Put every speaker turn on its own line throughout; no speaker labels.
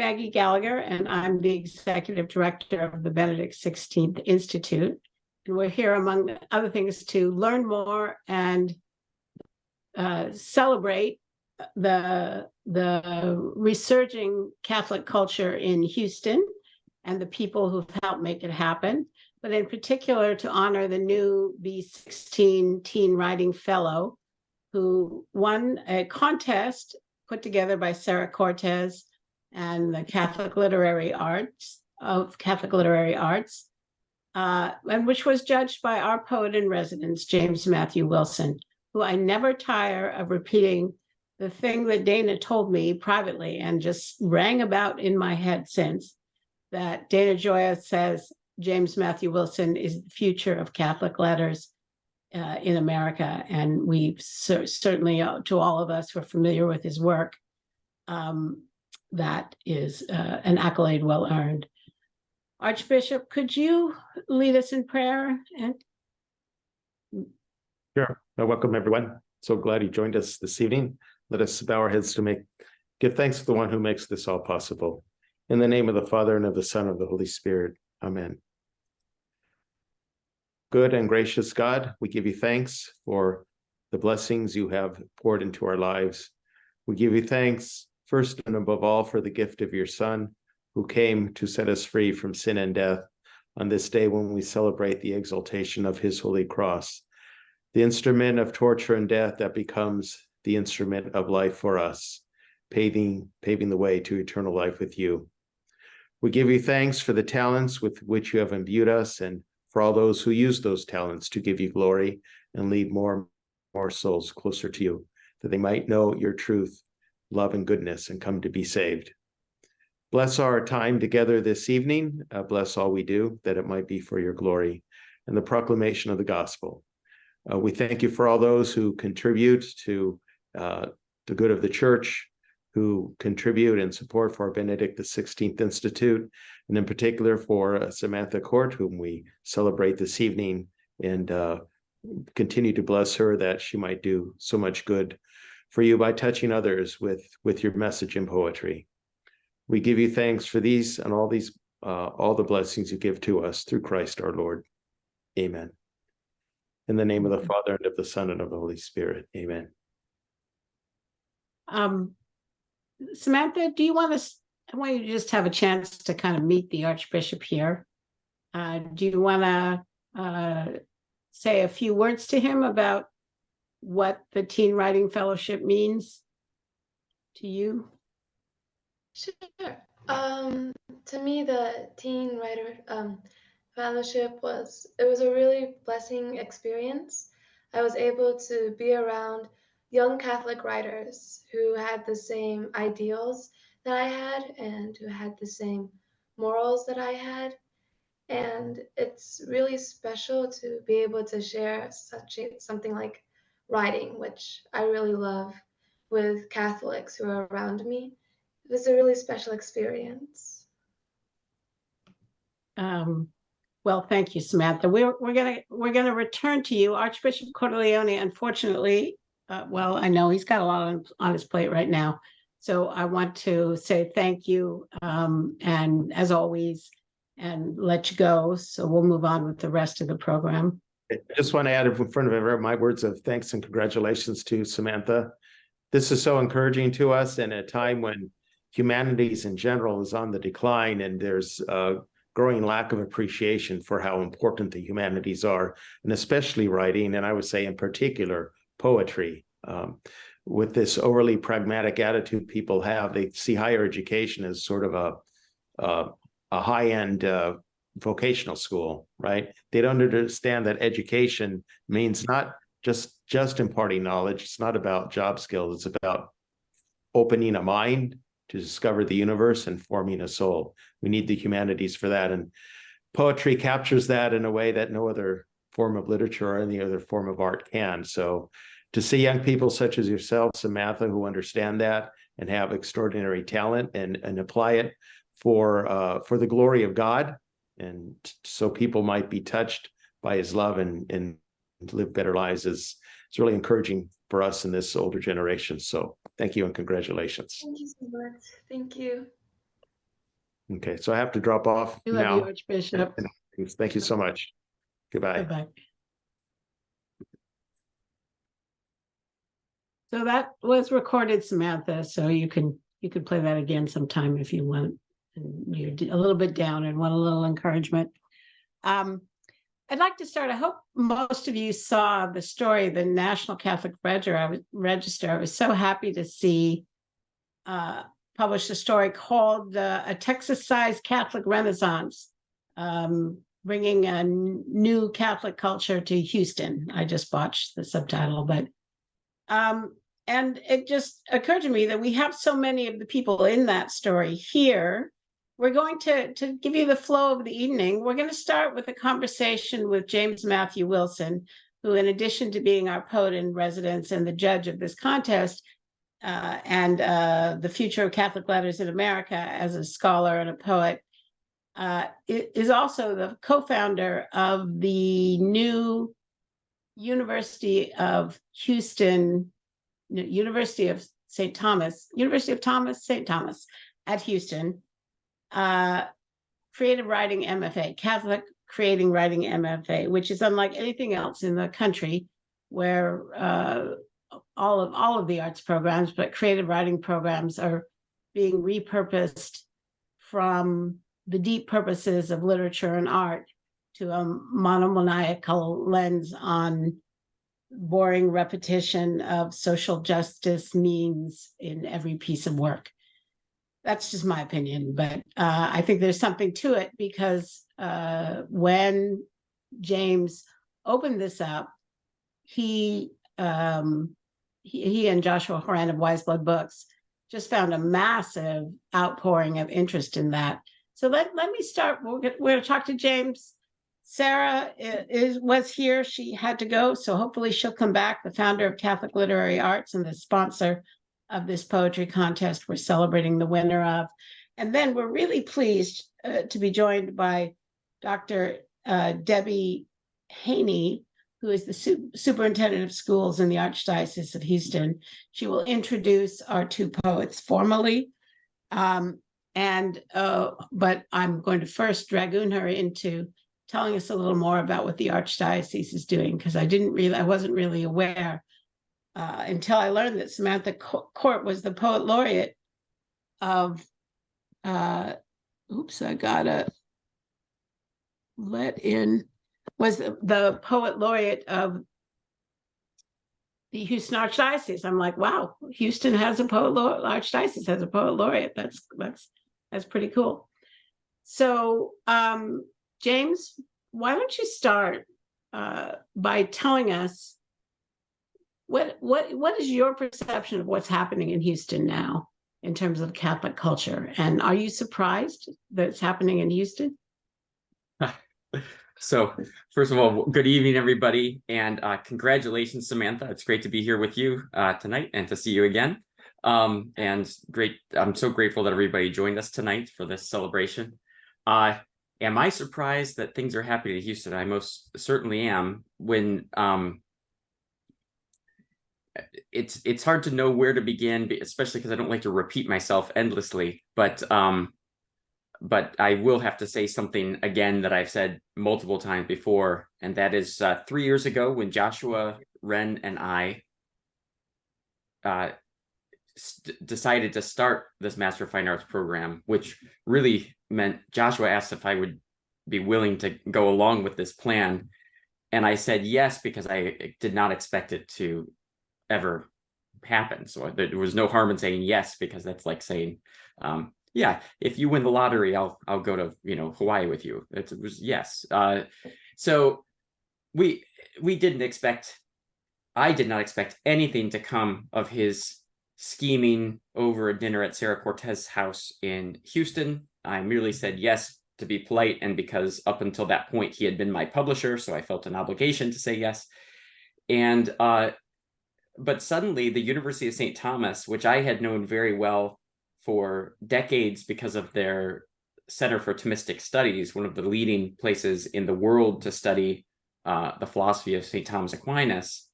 Maggie Gallagher, and I'm the executive director of the Benedict 16th Institute. And we're here, among other things, to learn more and celebrate the resurging Catholic culture in Houston and the people who've helped make it happen, but in particular to honor the new B16 Teen Writing Fellow who won a contest put together by Sarah Cortez and the Catholic Literary Arts, and which was judged by our poet in residence, James Matthew Wilson, who I never tire of repeating the thing that Dana told me privately and just rang about in my head since, that Dana Gioia says James Matthew Wilson is the future of Catholic letters in America. And we certainly, to all of us who are familiar with his work, that is an accolade well earned. Archbishop, could you lead us in prayer?
Sure. Welcome, everyone. So glad you joined us this evening. Let us bow our heads to give thanks to the one who makes this all possible. In the name of the Father, and of the Son, and of the Holy Spirit. Amen. Good and gracious God, we give you thanks for the blessings you have poured into our lives. We give you thanks, first and above all, for the gift of your Son, who came to set us free from sin and death on this day when we celebrate the exaltation of his holy cross, the instrument of torture and death that becomes the instrument of life for us, paving the way to eternal life with you. We give you thanks for the talents with which you have imbued us, and for all those who use those talents to give you glory and lead more souls closer to you, that they might know your truth, love, and goodness, and come to be saved. Bless our time together this evening. Bless all we do, that it might be for your glory and the proclamation of the gospel. We thank you for all those who contribute to the good of the church, who contribute and support for our Benedict XVI Institute, and in particular for Samantha Court, whom we celebrate this evening, and continue to bless her that she might do so much good for you by touching others with your message and poetry. We give you thanks for these and all the blessings you give to us through Christ our Lord. Amen. In the name of the Father, and of the Son, and of the Holy Spirit. Amen.
Samantha, I want you to just have a chance to kind of meet the Archbishop here. Do you want to say a few words to him about what the Teen Writing Fellowship means to you?
Sure. To me, the Teen Writer Fellowship was a really blessing experience. I was able to be around young Catholic writers who had the same ideals that I had and who had the same morals that I had. And it's really special to be able to share something like writing, which I really love, with Catholics who are around me. It was a really special experience.
Well, thank you, Samantha. We're gonna return to you, Archbishop Cordileone. Unfortunately, well, I know he's got a lot on his plate right now, so I want to say thank you, and as always, and let you go. So we'll move on with the rest of the program.
I just want to add in front of everyone my words of thanks and congratulations to Samantha. This is so encouraging to us in a time when humanities in general is on the decline, and there's a growing lack of appreciation for how important the humanities are, and especially writing, and I would say in particular poetry. With this overly pragmatic attitude people have, they see higher education as sort of a high-end vocational school, right? They don't understand that education means not just imparting knowledge. It's not about job skills. It's about opening a mind to discover the universe and forming a soul. We need the humanities for that. And poetry captures that in a way that no other form of literature or any other form of art can. So to see young people such as yourself, Samantha, who understand that and have extraordinary talent and apply it for the glory of God, and so people might be touched by his love and live better lives, is really encouraging for us in this older generation. So thank you and congratulations.
Thank you so much. Thank you.
Okay, so I have to drop off
We love you,
now.
Archbishop.
Thank you so much. Goodbye.
Bye-bye. So that was recorded, Samantha, so you can play that again sometime if you want. And you're a little bit down and want a little encouragement. I'd like to start. I hope most of you saw the story, the National Catholic Register. I was so happy to see published a story called A Texas-Sized Catholic Renaissance, bringing a new Catholic culture to Houston. I just botched the subtitle, but and it just occurred to me that we have so many of the people in that story here. We're going to give you the flow of the evening. We're going to start with a conversation with James Matthew Wilson, who, in addition to being our poet in residence and the judge of this contest, and the future of Catholic letters in America as a scholar and a poet, is also the co-founder of the new University of Houston, University of St. Thomas, St. Thomas at Houston, creative writing MFA, Catholic creating writing MFA, which is unlike anything else in the country, where all of the arts programs, but creative writing programs are being repurposed from the deep purposes of literature and art to a monomaniacal lens on boring repetition of social justice means in every piece of work. That's just my opinion, but I think there's something to it, because when James opened this up, he and Joshua Horan of Wise Blood Books just found a massive outpouring of interest in that. So let me start. We're going to talk to James. Sarah was here. She had to go, so hopefully she'll come back, the founder of Catholic Literary Arts and the sponsor of this poetry contest we're celebrating the winner of. And then we're really pleased to be joined by Dr. Debbie Haney, who is the superintendent of schools in the Archdiocese of Houston. She will introduce our two poets formally. But I'm going to first dragoon her into telling us a little more about what the Archdiocese is doing, because I wasn't really aware until I learned that Samantha Court was the poet laureate of, I gotta let in, was the poet laureate of the Houston Archdiocese. I'm like, wow, Houston has a poet laureate, Archdiocese has a poet laureate. That's pretty cool. So, James, why don't you start by telling us what is your perception of what's happening in Houston now in terms of Catholic culture? And are you surprised that it's happening in Houston?
So, first of all, good evening, everybody, and congratulations, Samantha. It's great to be here with you tonight and to see you again. And great, I'm so grateful that everybody joined us tonight for this celebration. Am I surprised that things are happening in Houston? I most certainly am. When it's hard to know where to begin, especially because I don't like to repeat myself endlessly. But I will have to say something again that I've said multiple times before, and that is 3 years ago when Joshua, Ren, and I decided to start this Master of Fine Arts program, which really meant Joshua asked if I would be willing to go along with this plan. And I said yes, because I did not expect it to ever happen. So there was no harm in saying yes, because that's like saying, yeah, if you win the lottery, I'll go to Hawaii with you. It was yes. So I did not expect anything to come of his scheming over a dinner at Sarah Cortez house in Houston. I merely said yes to be polite, and because up until that point he had been my publisher, so I felt an obligation to say yes. And but suddenly the University of St. Thomas, which I had known very well for decades because of their Center for Thomistic Studies, one of the leading places in the world to study the philosophy of St. Thomas Aquinas,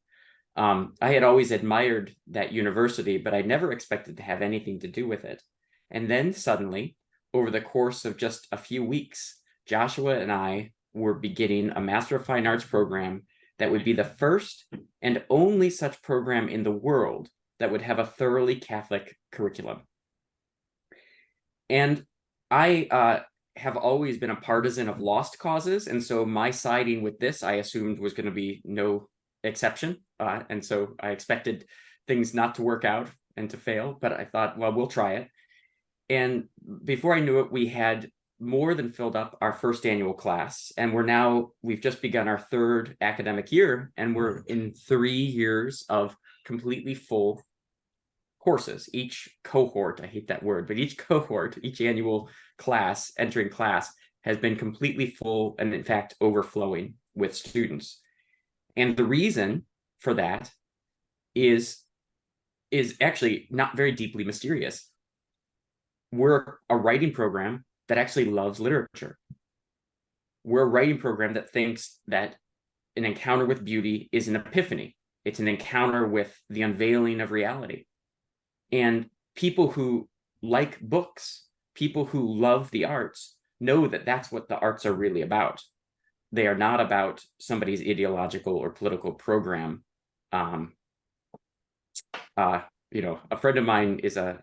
I had always admired that university, but I never expected to have anything to do with it. And then suddenly, over the course of just a few weeks, Joshua and I were beginning a Master of Fine Arts program that would be the first and only such program in the world that would have a thoroughly Catholic curriculum. And I have always been a partisan of lost causes, and so my siding with this, I assumed, was going to be no exception. And so I expected things not to work out and to fail, but I thought, well, we'll try it. And before I knew it, we had more than filled up our first annual class, and we've just begun our third academic year, and we're in 3 years of completely full courses. Each cohort, I hate that word, but each cohort, each annual class, entering class, has been completely full and in fact overflowing with students. And the reason for that is actually not very deeply mysterious. We're a writing program that actually loves literature. We're a writing program that thinks that an encounter with beauty is an epiphany. It's an encounter with the unveiling of reality. And people who like books, people who love the arts, know that that's what the arts are really about. They are not about somebody's ideological or political program. A friend of mine is a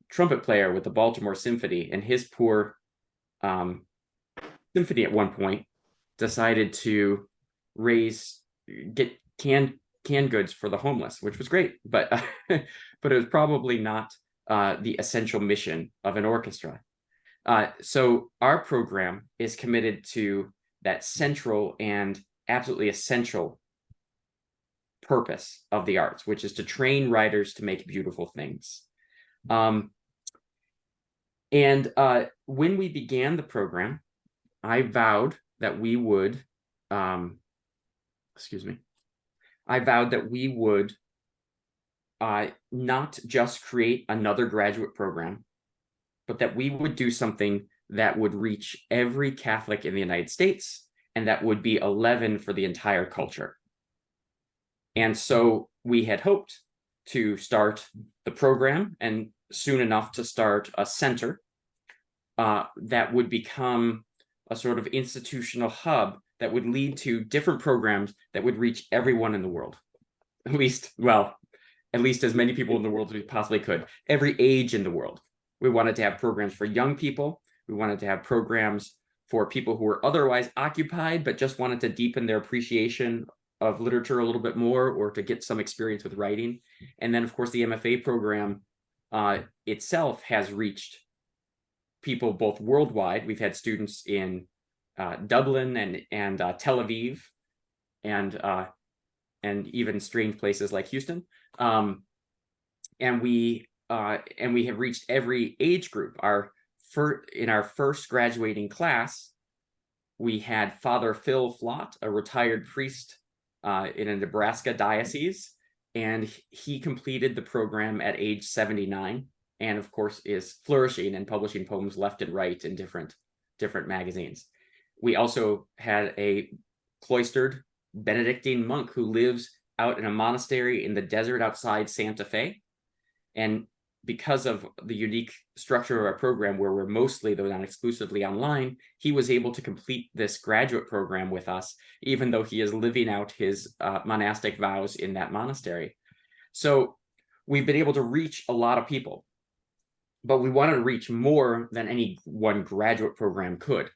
trumpet player with the Baltimore Symphony, and his poor symphony at one point decided to get canned goods for the homeless, which was great, but but it was probably not the essential mission of an orchestra. So our program is committed to that central and absolutely essential purpose of the arts, which is to train writers to make beautiful things. And when we began the program, I vowed that we would, not just create another graduate program, but that we would do something that would reach every Catholic in the United States, and that would be 11 for the entire culture. And so we had hoped to start the program, and soon enough to start a center that would become a sort of institutional hub that would lead to different programs that would reach everyone in the world. At least as many people in the world as we possibly could, every age in the world. We wanted to have programs for young people. We wanted to have programs for people who were otherwise occupied, but just wanted to deepen their appreciation of literature a little bit more, or to get some experience with writing. And then, of course, the MFA program itself has reached people both worldwide. We've had students in Dublin and Tel Aviv, and even strange places like Houston. And we have reached every age group. In our first graduating class, we had Father Phil Flott, a retired priest in a Nebraska diocese, and he completed the program at age 79, and of course is flourishing and publishing poems left and right in different magazines. We also had a cloistered Benedictine monk who lives out in a monastery in the desert outside Santa Fe. And because of the unique structure of our program, where we're mostly, though not exclusively, online, he was able to complete this graduate program with us, even though he is living out his monastic vows in that monastery. So we've been able to reach a lot of people, but we wanted to reach more than any one graduate program could.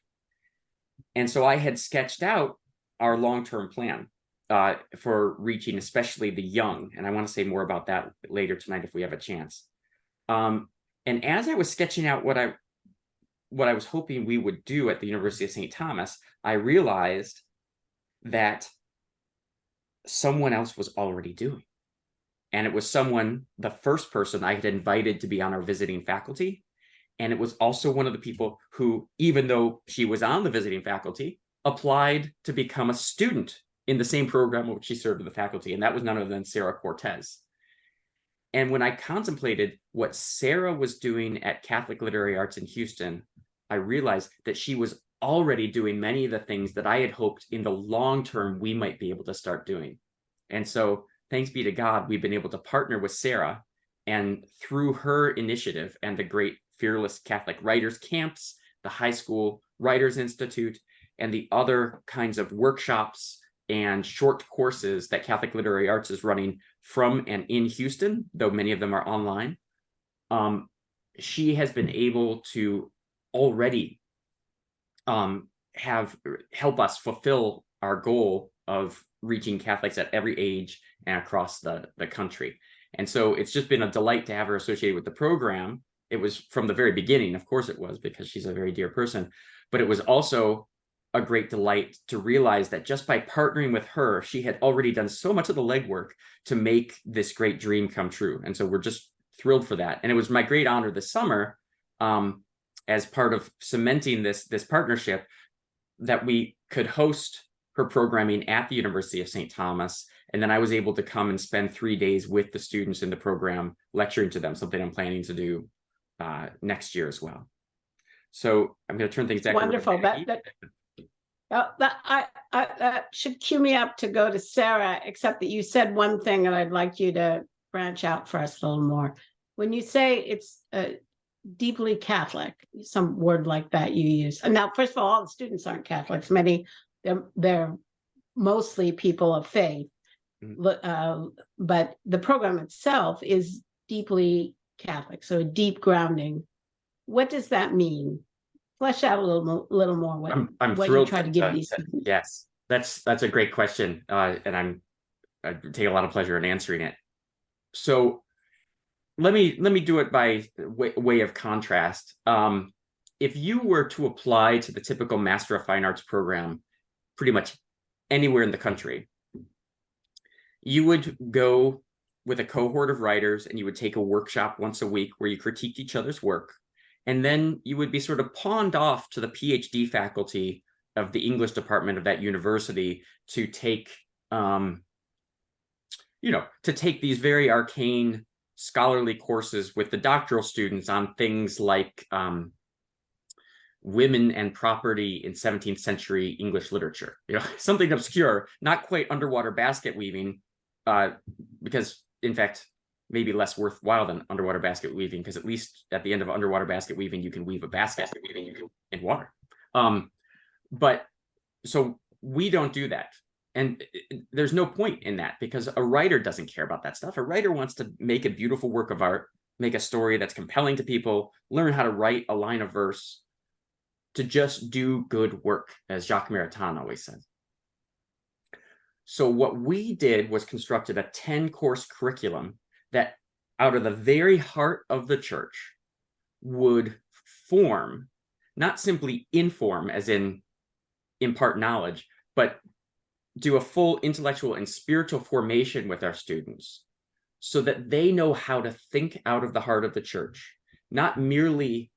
And so I had sketched out our long-term plan for reaching especially the young, and I want to say more about that later tonight if we have a chance. And as I was sketching out what I was hoping we would do at the University of St. Thomas, I realized that someone else was already doing. And it was the first person I had invited to be on our visiting faculty. And it was also one of the people who, even though she was on the visiting faculty, applied to become a student in the same program which she served with the faculty. And that was none other than Sarah Cortez. And when I contemplated what Sarah was doing at Catholic Literary Arts in Houston, I realized that she was already doing many of the things that I had hoped in the long term we might be able to start doing. And so thanks be to God, we've been able to partner with Sarah, and through her initiative and the great Fearless Catholic Writers Camps, the High School Writers Institute, and the other kinds of workshops and short courses that Catholic Literary Arts is running from and in Houston, though many of them are online. She has been able to already help us fulfill our goal of reaching Catholics at every age and across the country. And so it's just been a delight to have her associated with the program. It was from the very beginning, of course it was, because she's a very dear person, but it was also a great delight to realize that just by partnering with her, she had already done so much of the legwork to make this great dream come true. And so we're just thrilled for that. And it was my great honor this summer, as part of cementing this partnership, that we could host her programming at the University of St. Thomas. And then I was able to come and spend 3 days with the students in the program, lecturing to them, something I'm planning to do next year as well. So I'm going to turn things back.
Wonderful. That should cue me up to go to Sarah, except that you said one thing and I'd like you to branch out for us a little more. When you say it's deeply Catholic, some word like that you use. And now, first of all the students aren't Catholics. Many, they're mostly people of faith. But the program itself is deeply Catholic, so a deep grounding. What does that mean? Flesh out a little more what,
I'm
what
thrilled
you try to give these students.
Yes, that's a great question, and I take a lot of pleasure in answering it. So let me do it by way of contrast. If you were to apply to the typical Master of Fine Arts program pretty much anywhere in the country, you would go with a cohort of writers and you would take a workshop once a week where you critiqued each other's work. And then you would be sort of pawned off to the PhD faculty of the English department of that university to take, to take these very arcane scholarly courses with the doctoral students on things like women and property in 17th century English literature, something obscure, not quite underwater basket weaving, because in fact, maybe less worthwhile than underwater basket weaving, because at least at the end of underwater basket weaving, you can weave a basket in water. But so we don't do that. And there's no point in that, because a writer doesn't care about that stuff. A writer wants to make a beautiful work of art, make a story that's compelling to people, learn how to write a line of verse, to just do good work, as Jacques Maritain always said. So what we did was constructed a 10-course curriculum that, out of the very heart of the church, would form, not simply inform, as in impart knowledge, but do a full intellectual and spiritual formation with our students so that they know how to think out of the heart of the church, not merely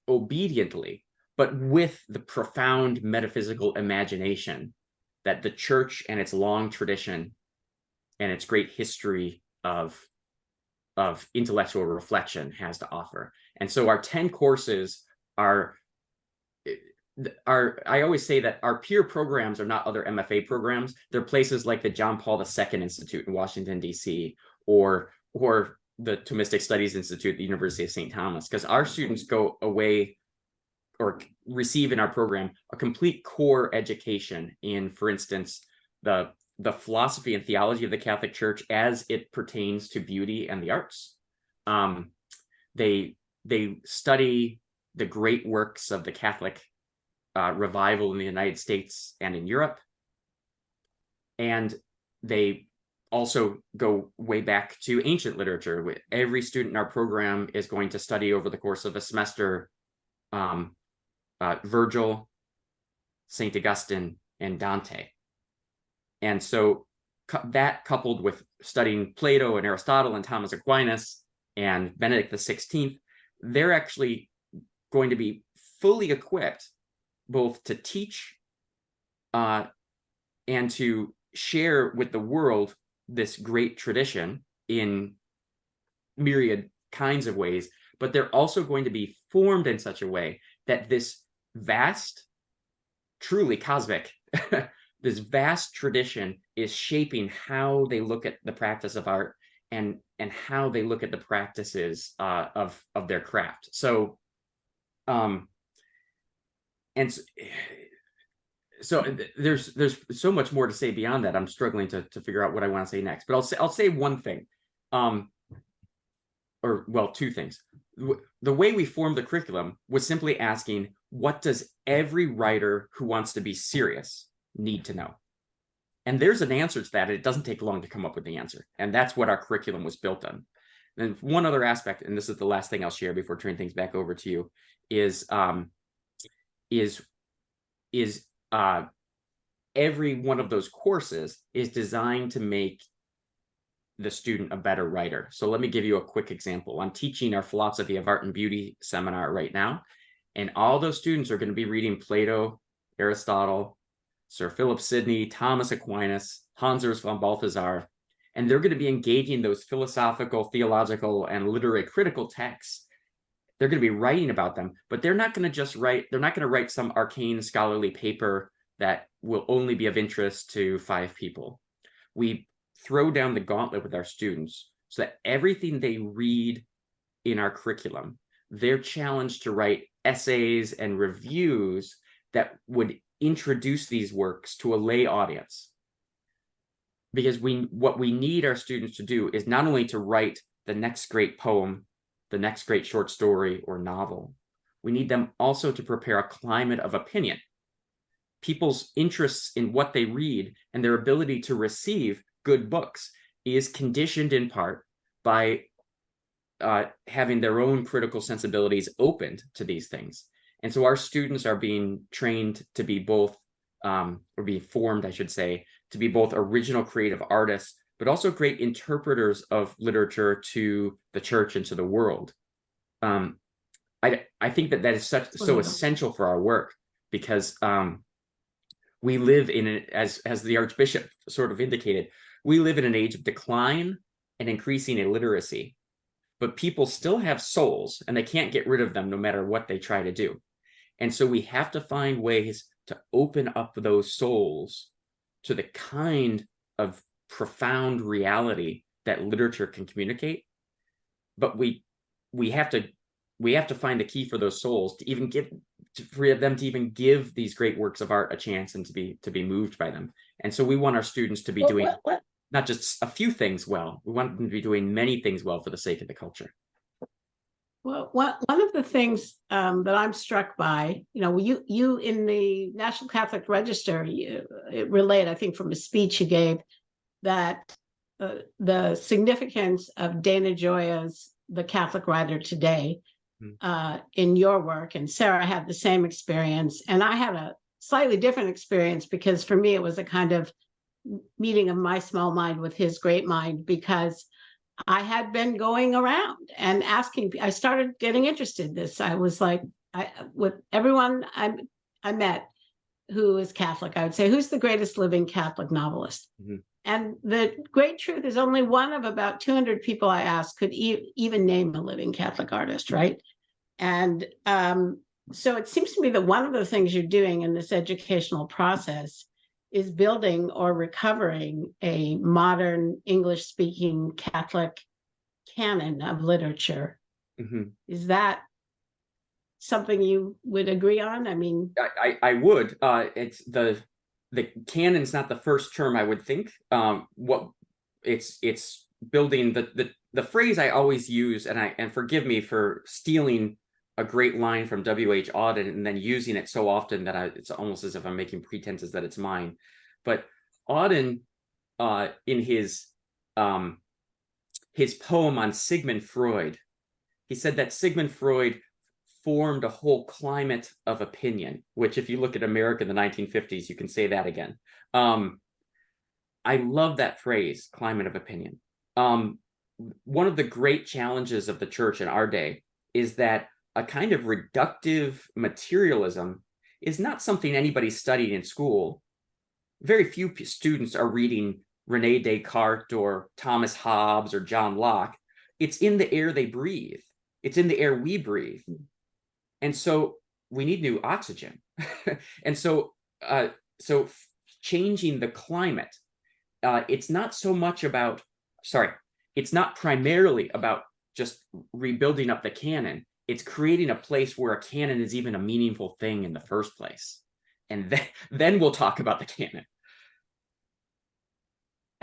obediently, but with the profound metaphysical imagination that the church and its long tradition and its great history of intellectual reflection has to offer. And so our 10 courses are, I always say that our peer programs are not other MFA programs. They're places like the John Paul II Institute in Washington, D.C., or the Thomistic Studies Institute at the University of St. Thomas, because our students go away or receive in our program a complete core education in, for instance, the philosophy and theology of the Catholic Church as it pertains to beauty and the arts. They study the great works of the Catholic revival in the United States and in Europe. And they also go way back to ancient literature. Every student in our program is going to study over the course of a semester Virgil, St. Augustine, and Dante. And so that, coupled with studying Plato and Aristotle and Thomas Aquinas and Benedict XVI, they're actually going to be fully equipped both to teach and to share with the world this great tradition in myriad kinds of ways, but they're also going to be formed in such a way that this vast, truly cosmic, this vast tradition is shaping how they look at the practice of art and how they look at the practices of their craft. So and so there's so much more to say beyond that. I'm struggling to figure out what I want to say next, but I'll say one thing, or well, two things. The way we formed the curriculum was simply asking, what does every writer who wants to be serious need to know? And there's an answer to that. It doesn't take long to come up with the answer. And that's what our curriculum was built on. And one other aspect, and this is the last thing I'll share before turning things back over to you, is every one of those courses is designed to make the student a better writer. So let me give you a quick example. I'm teaching our philosophy of art and beauty seminar right now, and all those students are going to be reading Plato, Aristotle, Sir Philip Sidney, Thomas Aquinas, Hans Urs von Balthasar, and they're going to be engaging those philosophical, theological, and literary critical texts. They're going to be writing about them, but they're not going to just write, they're not going to write some arcane scholarly paper that will only be of interest to 5 people. We throw down the gauntlet with our students so that everything they read in our curriculum, they're challenged to write essays and reviews that would introduce these works to a lay audience. Because what we need our students to do is not only to write the next great poem, the next great short story or novel, we need them also to prepare a climate of opinion. People's interests in what they read and their ability to receive good books is conditioned in part by having their own critical sensibilities opened to these things. And so our students are being trained to be both, or being formed, I should say, to be both original creative artists, but also great interpreters of literature to the church and to the world. I think that is so essential for our work, because we live in as the Archbishop sort of indicated, we live in an age of decline and increasing illiteracy, but people still have souls and they can't get rid of them no matter what they try to do. And so we have to find ways to open up those souls to the kind of profound reality that literature can communicate. But we have to find the key for those souls to even for them to even give these great works of art a chance and to be moved by them. And so we want our students to be doing not just a few things well, we want them to be doing many things well for the sake of the culture.
Well, one of the things that I'm struck by, you in the National Catholic Register, it relayed, I think, from a speech you gave, that the significance of Dana Gioia's The Catholic Writer Today in your work. And Sarah had the same experience. And I had a slightly different experience, because for me, it was a kind of meeting of my small mind with his great mind, because I had been going around and asking, I started getting interested in this. I was like, with everyone I met who is Catholic, I would say, who's the greatest living Catholic novelist? Mm-hmm. And the great truth is only one of about 200 people I asked could even name a living Catholic artist, right? And so it seems to me that one of the things you're doing in this educational process is building or recovering a modern English-speaking Catholic canon of literature. Mm-hmm. Is that something you would agree on? I mean,
I would. It's the canon's not the first term I would think. What it's building the phrase I always use, and forgive me for stealing a great line from W.H. Auden and then using it so often that it's almost as if I'm making pretenses that it's mine. But Auden, in his poem on Sigmund Freud, he said that Sigmund Freud formed a whole climate of opinion, which if you look at America in the 1950s, you can say that again. I love that phrase, climate of opinion. One of the great challenges of the church in our day is that a kind of reductive materialism is not something anybody studied in school. Very few students are reading Rene Descartes or Thomas Hobbes or John Locke. It's in the air they breathe. It's in the air we breathe. And so we need new oxygen. And so changing the climate, it's not so much about, it's not primarily about just rebuilding up the canon. It's creating a place where a canon is even a meaningful thing in the first place. And then we'll talk about the canon.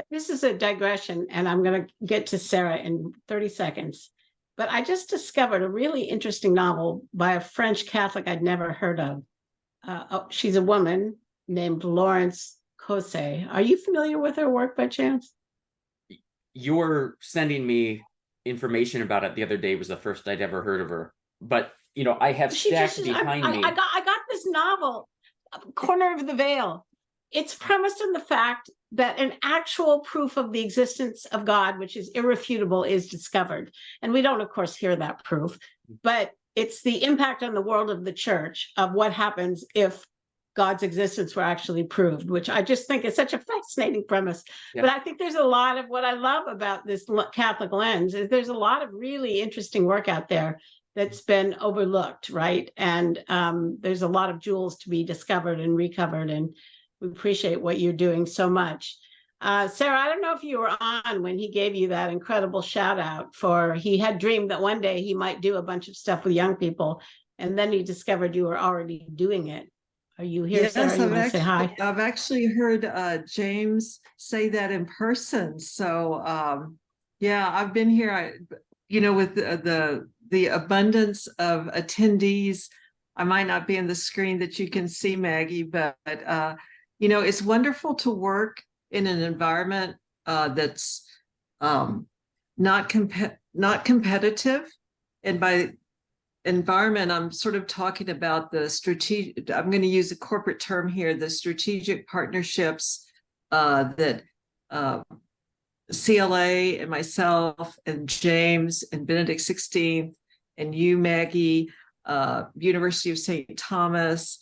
This is a digression, and I'm going to get to Sarah in 30 seconds. But I just discovered a really interesting novel by a French Catholic I'd never heard of. She's a woman named Laurence Cosset. Are you familiar with her work by chance?
You're sending me information about it the other day. Was the first I'd ever heard of her. But, you know, I have stacked behind me.
I got this novel, Corner of the Veil. It's premised on the fact that an actual proof of the existence of God, which is irrefutable, is discovered. And we don't, of course, hear that proof, but it's the impact on the world of the church of what happens if God's existence were actually proved, which I just think is such a fascinating premise. Yeah. But I think there's a lot of what I love about this Catholic lens is there's a lot of really interesting work out there that's been overlooked, right? And there's a lot of jewels to be discovered and recovered, and we appreciate what you're doing so much. Sarah, I don't know if you were on when he gave you that incredible shout out for he had dreamed that one day he might do a bunch of stuff with young people, and then he discovered you were already doing it. Are you here,
yes,
Sarah? You want to say hi?
I've actually heard James say that in person. So yeah, I've been here, with the abundance of attendees. I might not be in the screen that you can see, Maggie, but it's wonderful to work in an environment that's not competitive. And by environment, I'm sort of talking about the strategic, I'm going to use a corporate term here, the strategic partnerships that CLA and myself and James and Benedict 16 and you, Maggie, University of St. Thomas,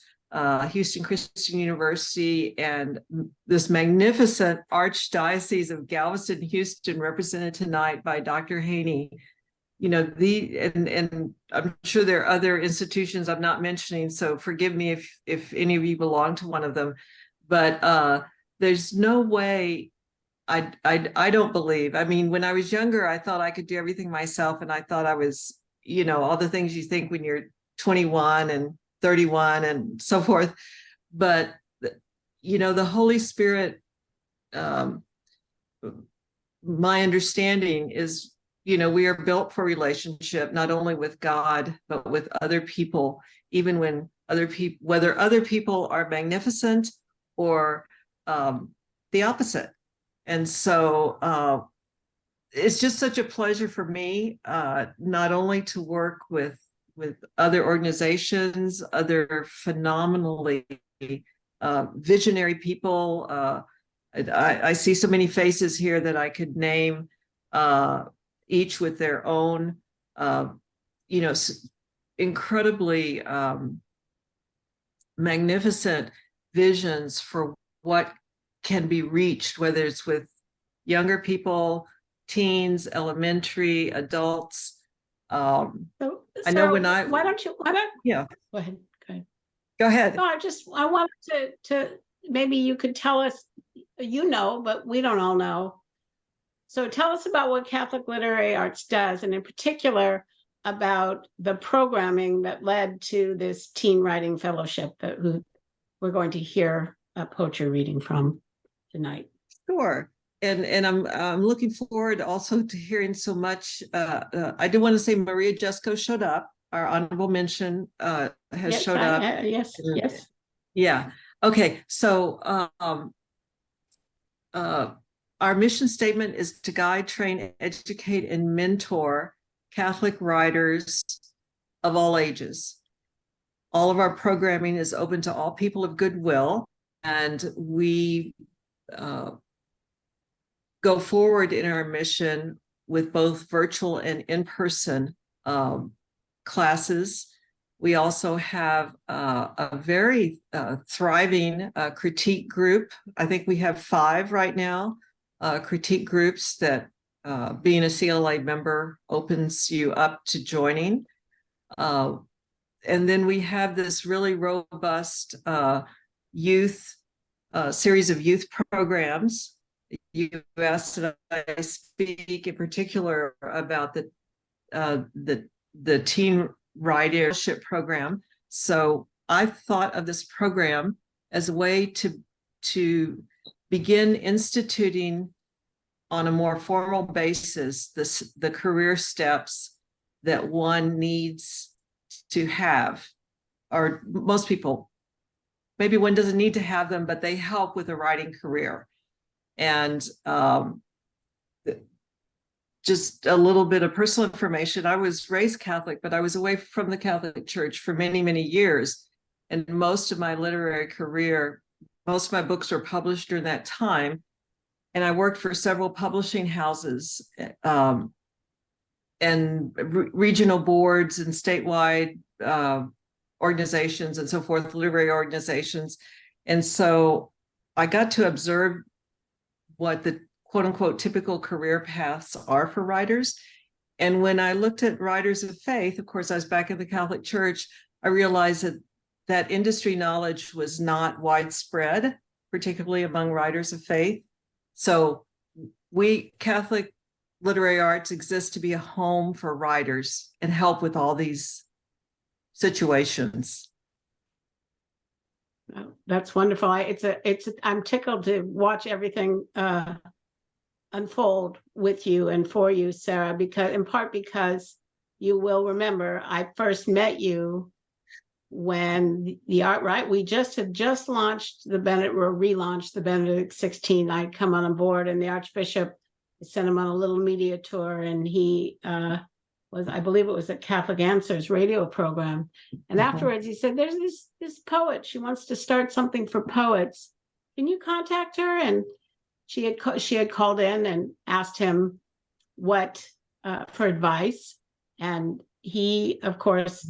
Houston Christian University, and this magnificent Archdiocese of Galveston, Houston, represented tonight by Dr. Haney. And I'm sure there are other institutions I'm not mentioning, so forgive me if any of you belong to one of them. But there's no way. I don't believe. I mean, when I was younger, I thought I could do everything myself, and I thought I was, all the things you think when you're 21 and 31 and so forth. But the Holy Spirit, my understanding is, we are built for relationship, not only with God, but with other people, even when whether other people are magnificent or the opposite. And so it's just such a pleasure for me, not only to work with other organizations, other phenomenally visionary people. I see so many faces here that I could name, each with their own, incredibly magnificent visions for what can be reached, whether it's with younger people, teens, elementary, adults. I know when I
why don't
yeah
go ahead.
Go ahead.
No, I wanted to maybe you could tell us, but we don't all know. So tell us about what Catholic Literary Arts does, and in particular about the programming that led to this teen writing fellowship that we're going to hear a poetry reading from tonight.
Sure. And I'm looking forward also to hearing so much. I do want to say Maria Jesko showed up. Our honorable mention has showed up.
Yes.
Yeah. Okay. So our mission statement is to guide, train, educate, and mentor Catholic writers of all ages. All of our programming is open to all people of goodwill, and we go forward in our mission with both virtual and in-person classes. We also have a very thriving critique group. I think we have 5 right now, critique groups that being a CLA member opens you up to joining. And then we have this really robust youth series of youth programs, you asked that I speak in particular about the teen ridership program. So I've thought of this program as a way to begin instituting on a more formal basis the career steps that one needs to have, or most people, maybe one doesn't need to have them, but they help with a writing career. And just a little bit of personal information. I was raised Catholic, but I was away from the Catholic Church for many, many years. And most of my literary career, most of my books were published during that time. And I worked for several publishing houses and regional boards and statewide organizations and so forth, literary organizations. And so I got to observe what the quote unquote typical career paths are for writers. And when I looked at writers of faith, of course, I was back in the Catholic Church, I realized that industry knowledge was not widespread, particularly among writers of faith. So we Catholic literary arts exist to be a home for writers and help with all these situations.
Oh, that's wonderful. I'm tickled to watch everything unfold with you and for you, Sarah, because in part because you will remember I first met you when the art, right? We had just launched the relaunched the Benedict 16. I'd come on board, and the Archbishop sent him on a little media tour, and he I believe it was a Catholic Answers radio program. And afterwards he said, there's this poet, she wants to start something for poets. Can you contact her? And she had called in and asked him what for advice. And he, of course,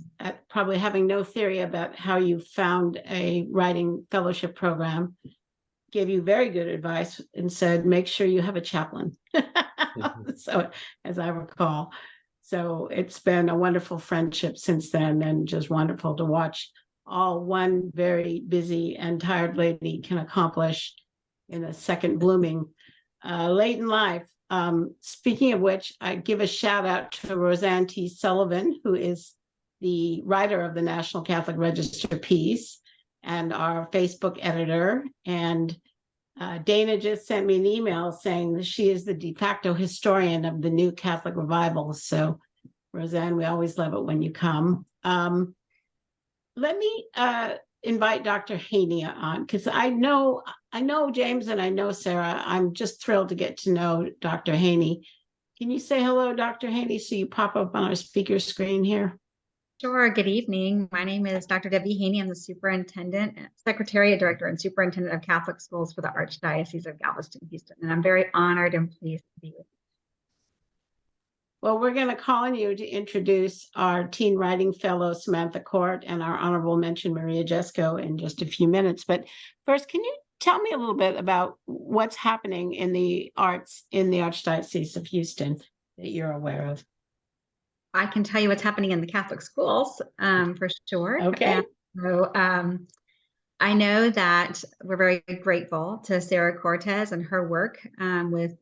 probably having no theory about how you found a writing fellowship program, gave you very good advice and said, make sure you have a chaplain. So, as I recall. So it's been a wonderful friendship since then, and just wonderful to watch all one very busy and tired lady can accomplish in a second blooming late in life. Speaking of which, I give a shout out to Roseanne T. Sullivan, who is the writer of the National Catholic Register piece and our Facebook editor. And Dana just sent me an email saying that she is the de facto historian of the New Catholic Revival. So, Roseanne, we always love it when you come. Let me invite Dr. Haney on, because I know James and I know Sarah. I'm just thrilled to get to know Dr. Haney. Can you say hello, Dr. Haney, so you pop up on our speaker screen here?
Sure. Good evening. My name is Dr. Debbie Haney. I'm the superintendent, secretariat director, and superintendent of Catholic schools for the Archdiocese of Galveston, Houston. And I'm very honored and pleased to be with you.
Well, we're going to call on you to introduce our teen writing fellow, Samantha Court, and our honorable mention, Maria Jesko, in just a few minutes. But first, can you tell me a little bit about what's happening in the arts in the Archdiocese of Houston that you're aware of?
I can tell you what's happening in the Catholic schools for sure.
Okay.
And so I know that we're very grateful to Sarah Cortez and her work with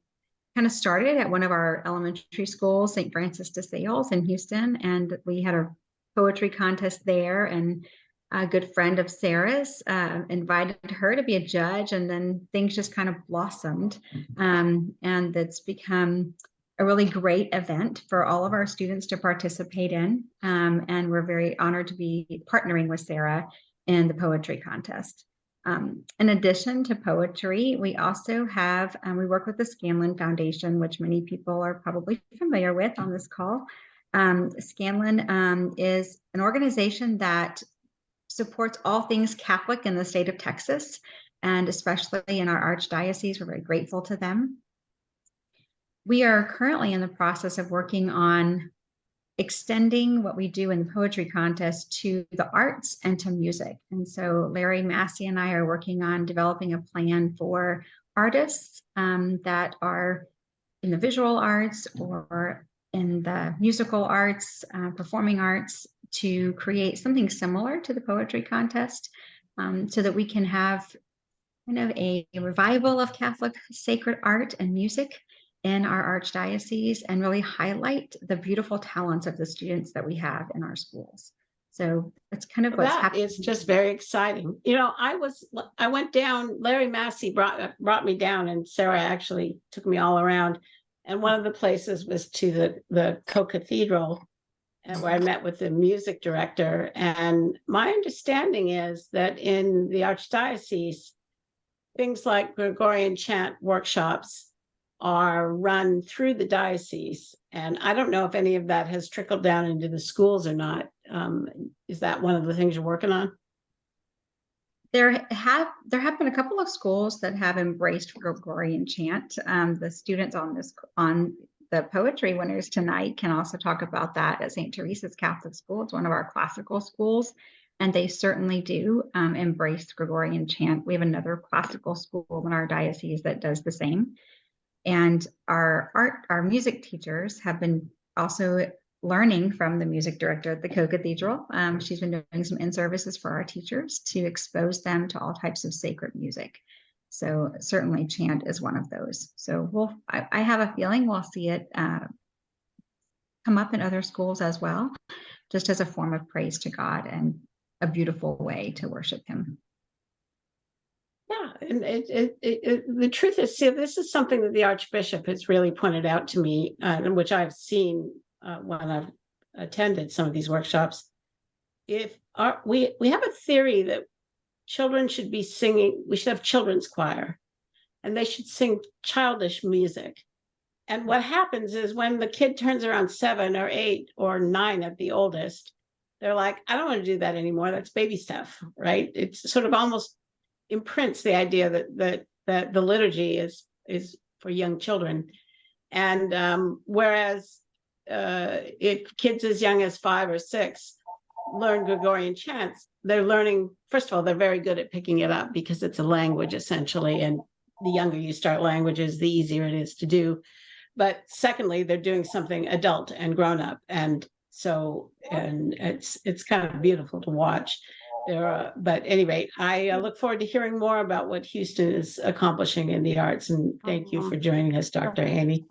kind of started at one of our elementary schools, St. Francis de Sales in Houston. And we had a poetry contest there, and a good friend of Sarah's invited her to be a judge, and then things just kind of blossomed. And it's become a really great event for all of our students to participate in. And we're very honored to be partnering with Sarah in the poetry contest. In addition to poetry, we also have, we work with the Scanlon Foundation, which many people are probably familiar with on this call. Scanlon is an organization that supports all things Catholic in the state of Texas, and especially in our Archdiocese. We're very grateful to them. We are currently in the process of working on extending what we do in the poetry contest to the arts and to music. And so Larry Massey and I are working on developing a plan for artists that are in the visual arts or in the musical arts, performing arts, to create something similar to the poetry contest so that we can have kind of a revival of Catholic sacred art and music in our archdiocese and really highlight the beautiful talents of the students that we have in our schools. So that's kind of what's
That
happening.
is just very exciting. I went down, Larry Massey brought me down, and Sarah actually took me all around. And one of the places was to the co-cathedral, and where I met with the music director. And my understanding is that in the archdiocese, things like Gregorian chant workshops are run through the diocese. And I don't know if any of that has trickled down into the schools or not. Is that one of the things you're working on?
There have been a couple of schools that have embraced Gregorian chant. The students on the poetry winners tonight can also talk about that at St. Teresa's Catholic School. It's one of our classical schools, and they certainly do embrace Gregorian chant. We have another classical school in our diocese that does the same. And our music teachers have been also learning from the music director at the co-cathedral. She's been doing some in-services for our teachers to expose them to all types of sacred music. So certainly chant is one of those. So I have a feeling we'll see it come up in other schools as well, just as a form of praise to God and a beautiful way to worship him.
Yeah, and the truth is, see, this is something that the Archbishop has really pointed out to me, and which I've seen when I've attended some of these workshops. We have a theory that children should be singing, we should have children's choir, and they should sing childish music. And what happens is when the kid turns around 7 or 8 or 9 at the oldest, they're like, I don't want to do that anymore. That's baby stuff, right? It's sort of almost imprints the idea that the liturgy is for young children. And whereas if kids as young as 5 or 6 learn Gregorian chants, they're learning, first of all, they're very good at picking it up because it's a language essentially. And the younger you start languages, the easier it is to do. But secondly, they're doing something adult and grown up. And so, and it's kind of beautiful to watch. But anyway, I look forward to hearing more about what Houston is accomplishing in the arts. And thank you for joining us, Dr. Annie.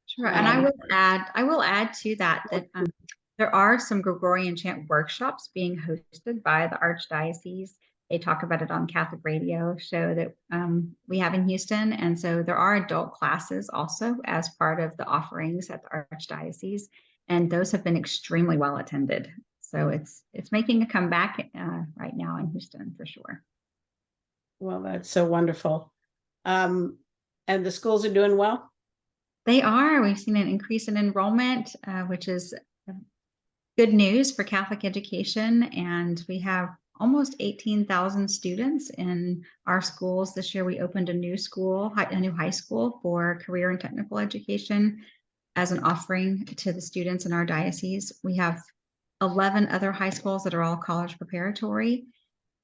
Sure. And I will add to that there are some Gregorian chant workshops being hosted by the Archdiocese. They talk about it on Catholic radio show that we have in Houston. And so there are adult classes also as part of the offerings at the Archdiocese. And those have been extremely well attended. So it's making a comeback right now in Houston for sure.
Well, that's so wonderful. And the schools are doing well?
They are. We've seen an increase in enrollment, which is good news for Catholic education. And we have almost 18,000 students in our schools. This year we opened a new high school for career and technical education as an offering to the students in our diocese. We have 11 other high schools that are all college preparatory,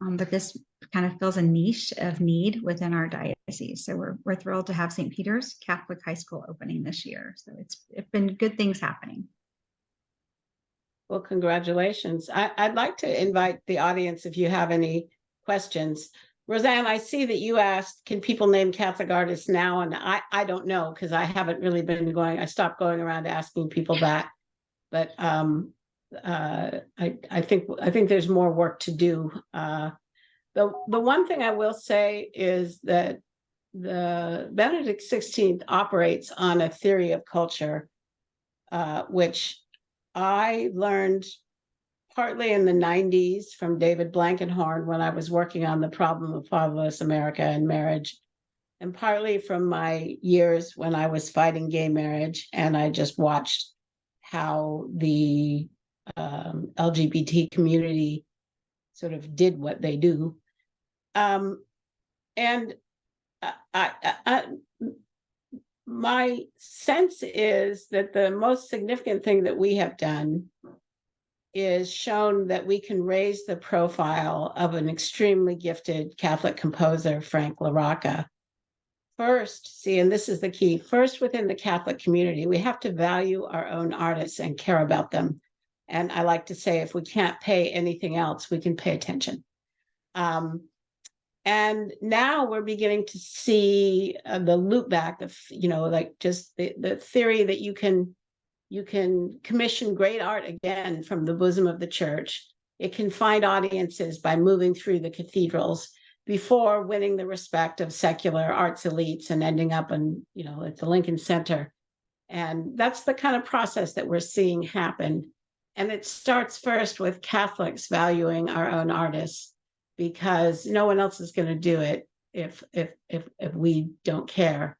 but this kind of fills a niche of need within our diocese. So we're thrilled to have St. Peter's Catholic High School opening this year. So it's been good things happening.
Well, congratulations. I'd like to invite the audience if you have any questions. Roseanne, I see that you asked, can people name Catholic artists now? And I don't know, because I haven't really been going, I stopped going around asking people that. But I think there's more work to do. The one thing I will say is that the Benedict 16th operates on a theory of culture, which I learned partly in the 90s from David Blankenhorn when I was working on the problem of fatherless America and marriage, and partly from my years when I was fighting gay marriage, and I just watched how the LGBT community sort of did what they do. And my sense is that the most significant thing that we have done is shown that we can raise the profile of an extremely gifted Catholic composer, Frank LaRocca. First, see, and this is the key, first within the Catholic community, we have to value our own artists and care about them. And I like to say, if we can't pay anything else, we can pay attention. And now we're beginning to see the loop back of, like just the theory that you can commission great art again from the bosom of the church. It can find audiences by moving through the cathedrals before winning the respect of secular arts elites and ending up in, at the Lincoln Center. And that's the kind of process that we're seeing happen. And it starts first with Catholics valuing our own artists, because no one else is going to do it if we don't care.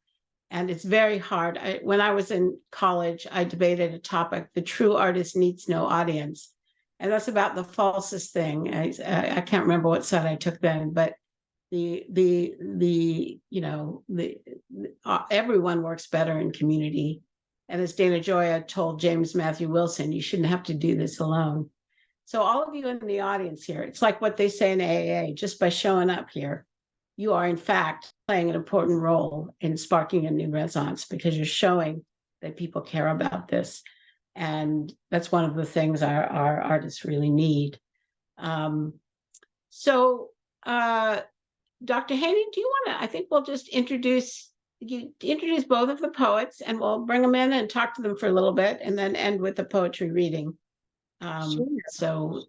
And it's very hard. When I was in college, I debated a topic: the true artist needs no audience. And that's about the falsest thing. I can't remember what side I took then, but everyone works better in community. And as Dana Joya told James Matthew Wilson, you shouldn't have to do this alone. So all of you in the audience here, it's like what they say in AA: just by showing up here, you are in fact playing an important role in sparking a new renaissance, because you're showing that people care about this. And that's one of the things our artists really need. So Dr. Haney, do you want to, I think we'll just introduce both of the poets, and we'll bring them in and talk to them for a little bit, and then end with the poetry reading.
Sure.
So,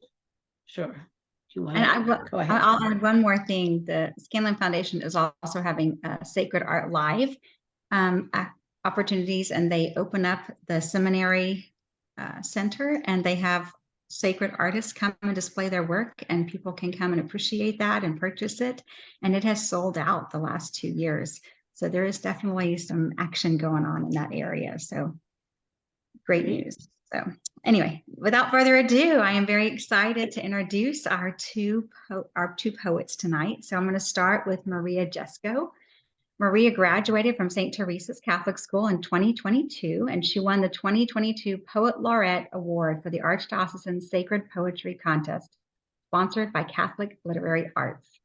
sure. Do you want
And
to go ahead?
I'll add one more thing. The Scanlon Foundation is also having Sacred Art Live opportunities, and they open up the seminary center, and they have sacred artists come and display their work, and people can come and appreciate that and purchase it. And it has sold out the last 2 years. So there is definitely some action going on in that area. So great news. So anyway, without further ado, I am very excited to introduce our two poets tonight. So I'm going to start with Maria Jesko. Maria graduated from St. Teresa's Catholic School in 2022, and she won the 2022 Poet Laureate Award for the Archdiocesan Sacred Poetry Contest, sponsored by Catholic Literary Arts.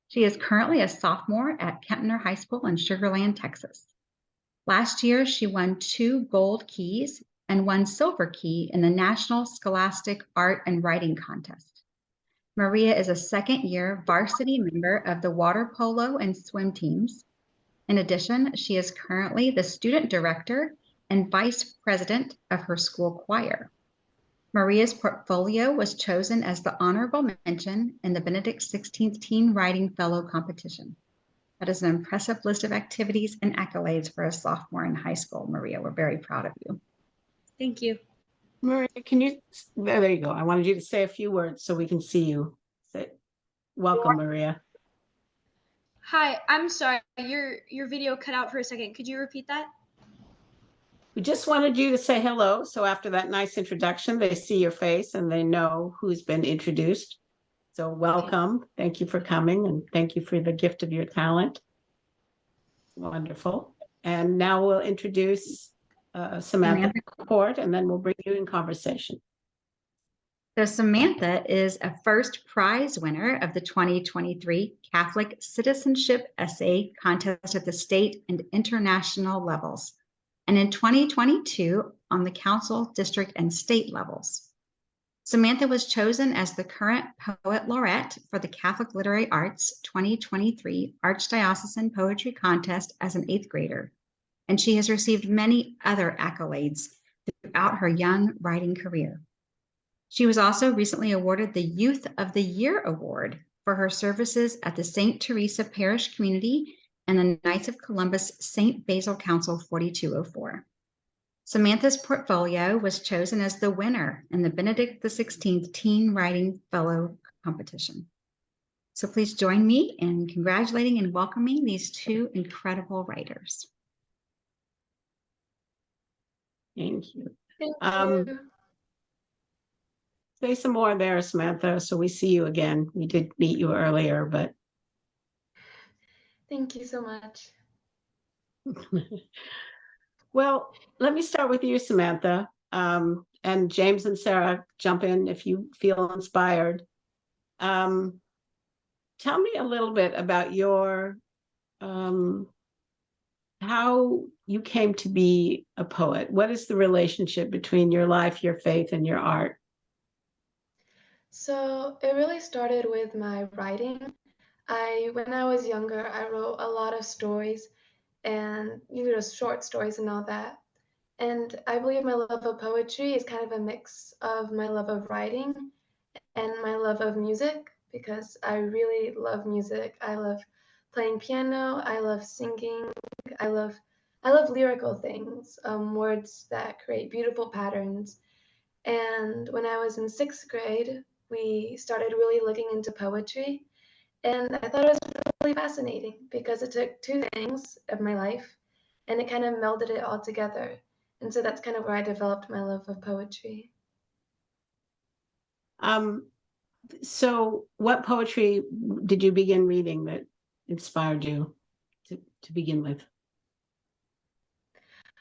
She is currently a sophomore at Kempner High School in Sugar Land, Texas. Last year, she won 2 gold keys and 1 silver key in the National Scholastic Art and Writing Contest. Maria is a second-year varsity member of the water polo and swim teams. In addition, she is currently the student director and vice president of her school choir. Maria's portfolio was chosen as the honorable mention in the Benedict 16th Teen Writing Fellow Competition. That is an impressive list of activities and accolades for a sophomore in high school. Maria, we're very proud of you.
Thank you.
Maria, can you, there you go. I wanted you to say a few words so we can see you. Welcome, Maria.
Hi, I'm sorry. Your video cut out for a second. Could you repeat that?
We just wanted you to say hello. So after that nice introduction, they see your face and they know who's been introduced. So welcome. Thank you for coming, and thank you for the gift of your talent. Wonderful. And now we'll introduce Samantha Court, and then we'll bring you in conversation.
So Samantha is a first prize winner of the 2023 Catholic Citizenship Essay Contest at the state and international levels, and in 2022 on the council, district, and state levels. Samantha was chosen as the current Poet Laureate for the Catholic Literary Arts 2023 Archdiocesan Poetry Contest as an 8th grader, and she has received many other accolades throughout her young writing career. She was also recently awarded the Youth of the Year Award for her services at the St. Teresa Parish Community and the Knights of Columbus St. Basil Council 4204. Samantha's portfolio was chosen as the winner in the Benedict XVI Teen Writing Fellow Competition. So please join me in congratulating and welcoming these 2 incredible writers.
Thank you.
Thank you.
Say some more there, Samantha, so we see you again. We did meet you earlier, but.
Thank you so much.
Well, let me start with you, Samantha, and James and Sarah, jump in if you feel inspired. Tell me a little bit about your, how you came to be a poet. What is the relationship between your life, your faith, and your art?
So it really started with my writing. When I was younger, I wrote a lot of stories and short stories and all that. And I believe my love of poetry is kind of a mix of my love of writing and my love of music because I really love music. I love playing piano. I love singing. I love lyrical things, words that create beautiful patterns. And when I was in sixth grade, we started really looking into poetry. And I thought it was really fascinating because it took two things of my life and it kind of melded it all together. And so that's kind of where I developed my love of poetry.
So what poetry did you begin reading that inspired you to begin with?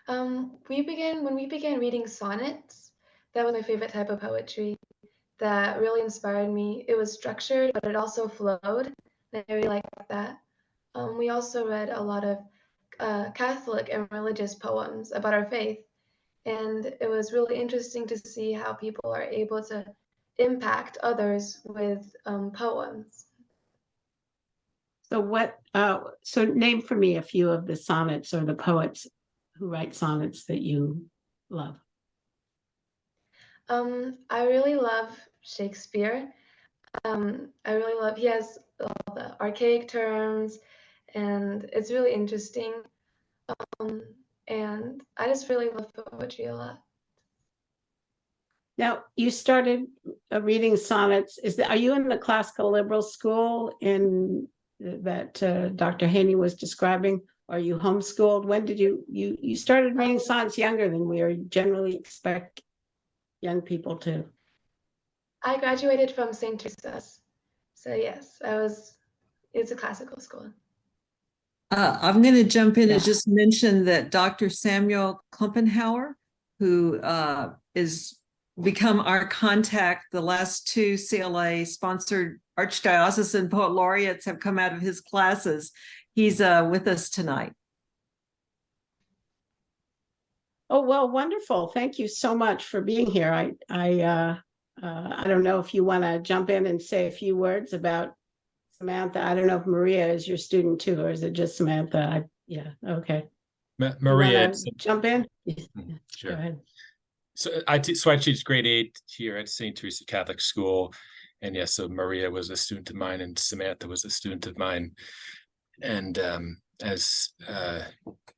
When we began reading sonnets, that was my favorite type of poetry that really inspired me. It was structured, but it also flowed. And I really liked that. We also read a lot of Catholic and religious poems about our faith. And it was really interesting to see how people are able to impact others with poems.
So name for me a few of the sonnets or the poets who write sonnets that you love.
I really love Shakespeare. He has all the archaic terms, and it's really interesting. And I just really love poetry a lot.
Now, you started reading sonnets. Are you in the classical liberal school that Dr. Haney was describing? Are you homeschooled? When did you started reading sonnets younger than we are generally expect young people to?
I graduated from St. Teresa's. So yes, it's a classical school.
I'm going to jump in
Yeah.
and just mention that Dr. Samuel Klumpenhauer, who is become our contact, the last two CLA sponsored Archdiocesan Poet Laureates have come out of his classes. He's with us tonight.
Oh, well, wonderful. Thank you so much for being here. I don't know if you want to jump in and say a few words about Samantha. I don't know if Maria is your student too, or is it just Samantha? Yeah, okay.
Maria,
jump in?
Sure.
Go ahead.
So I teach grade 8 here at St. Teresa Catholic School, and yes, so Maria was a student of mine, and Samantha was a student of mine, and as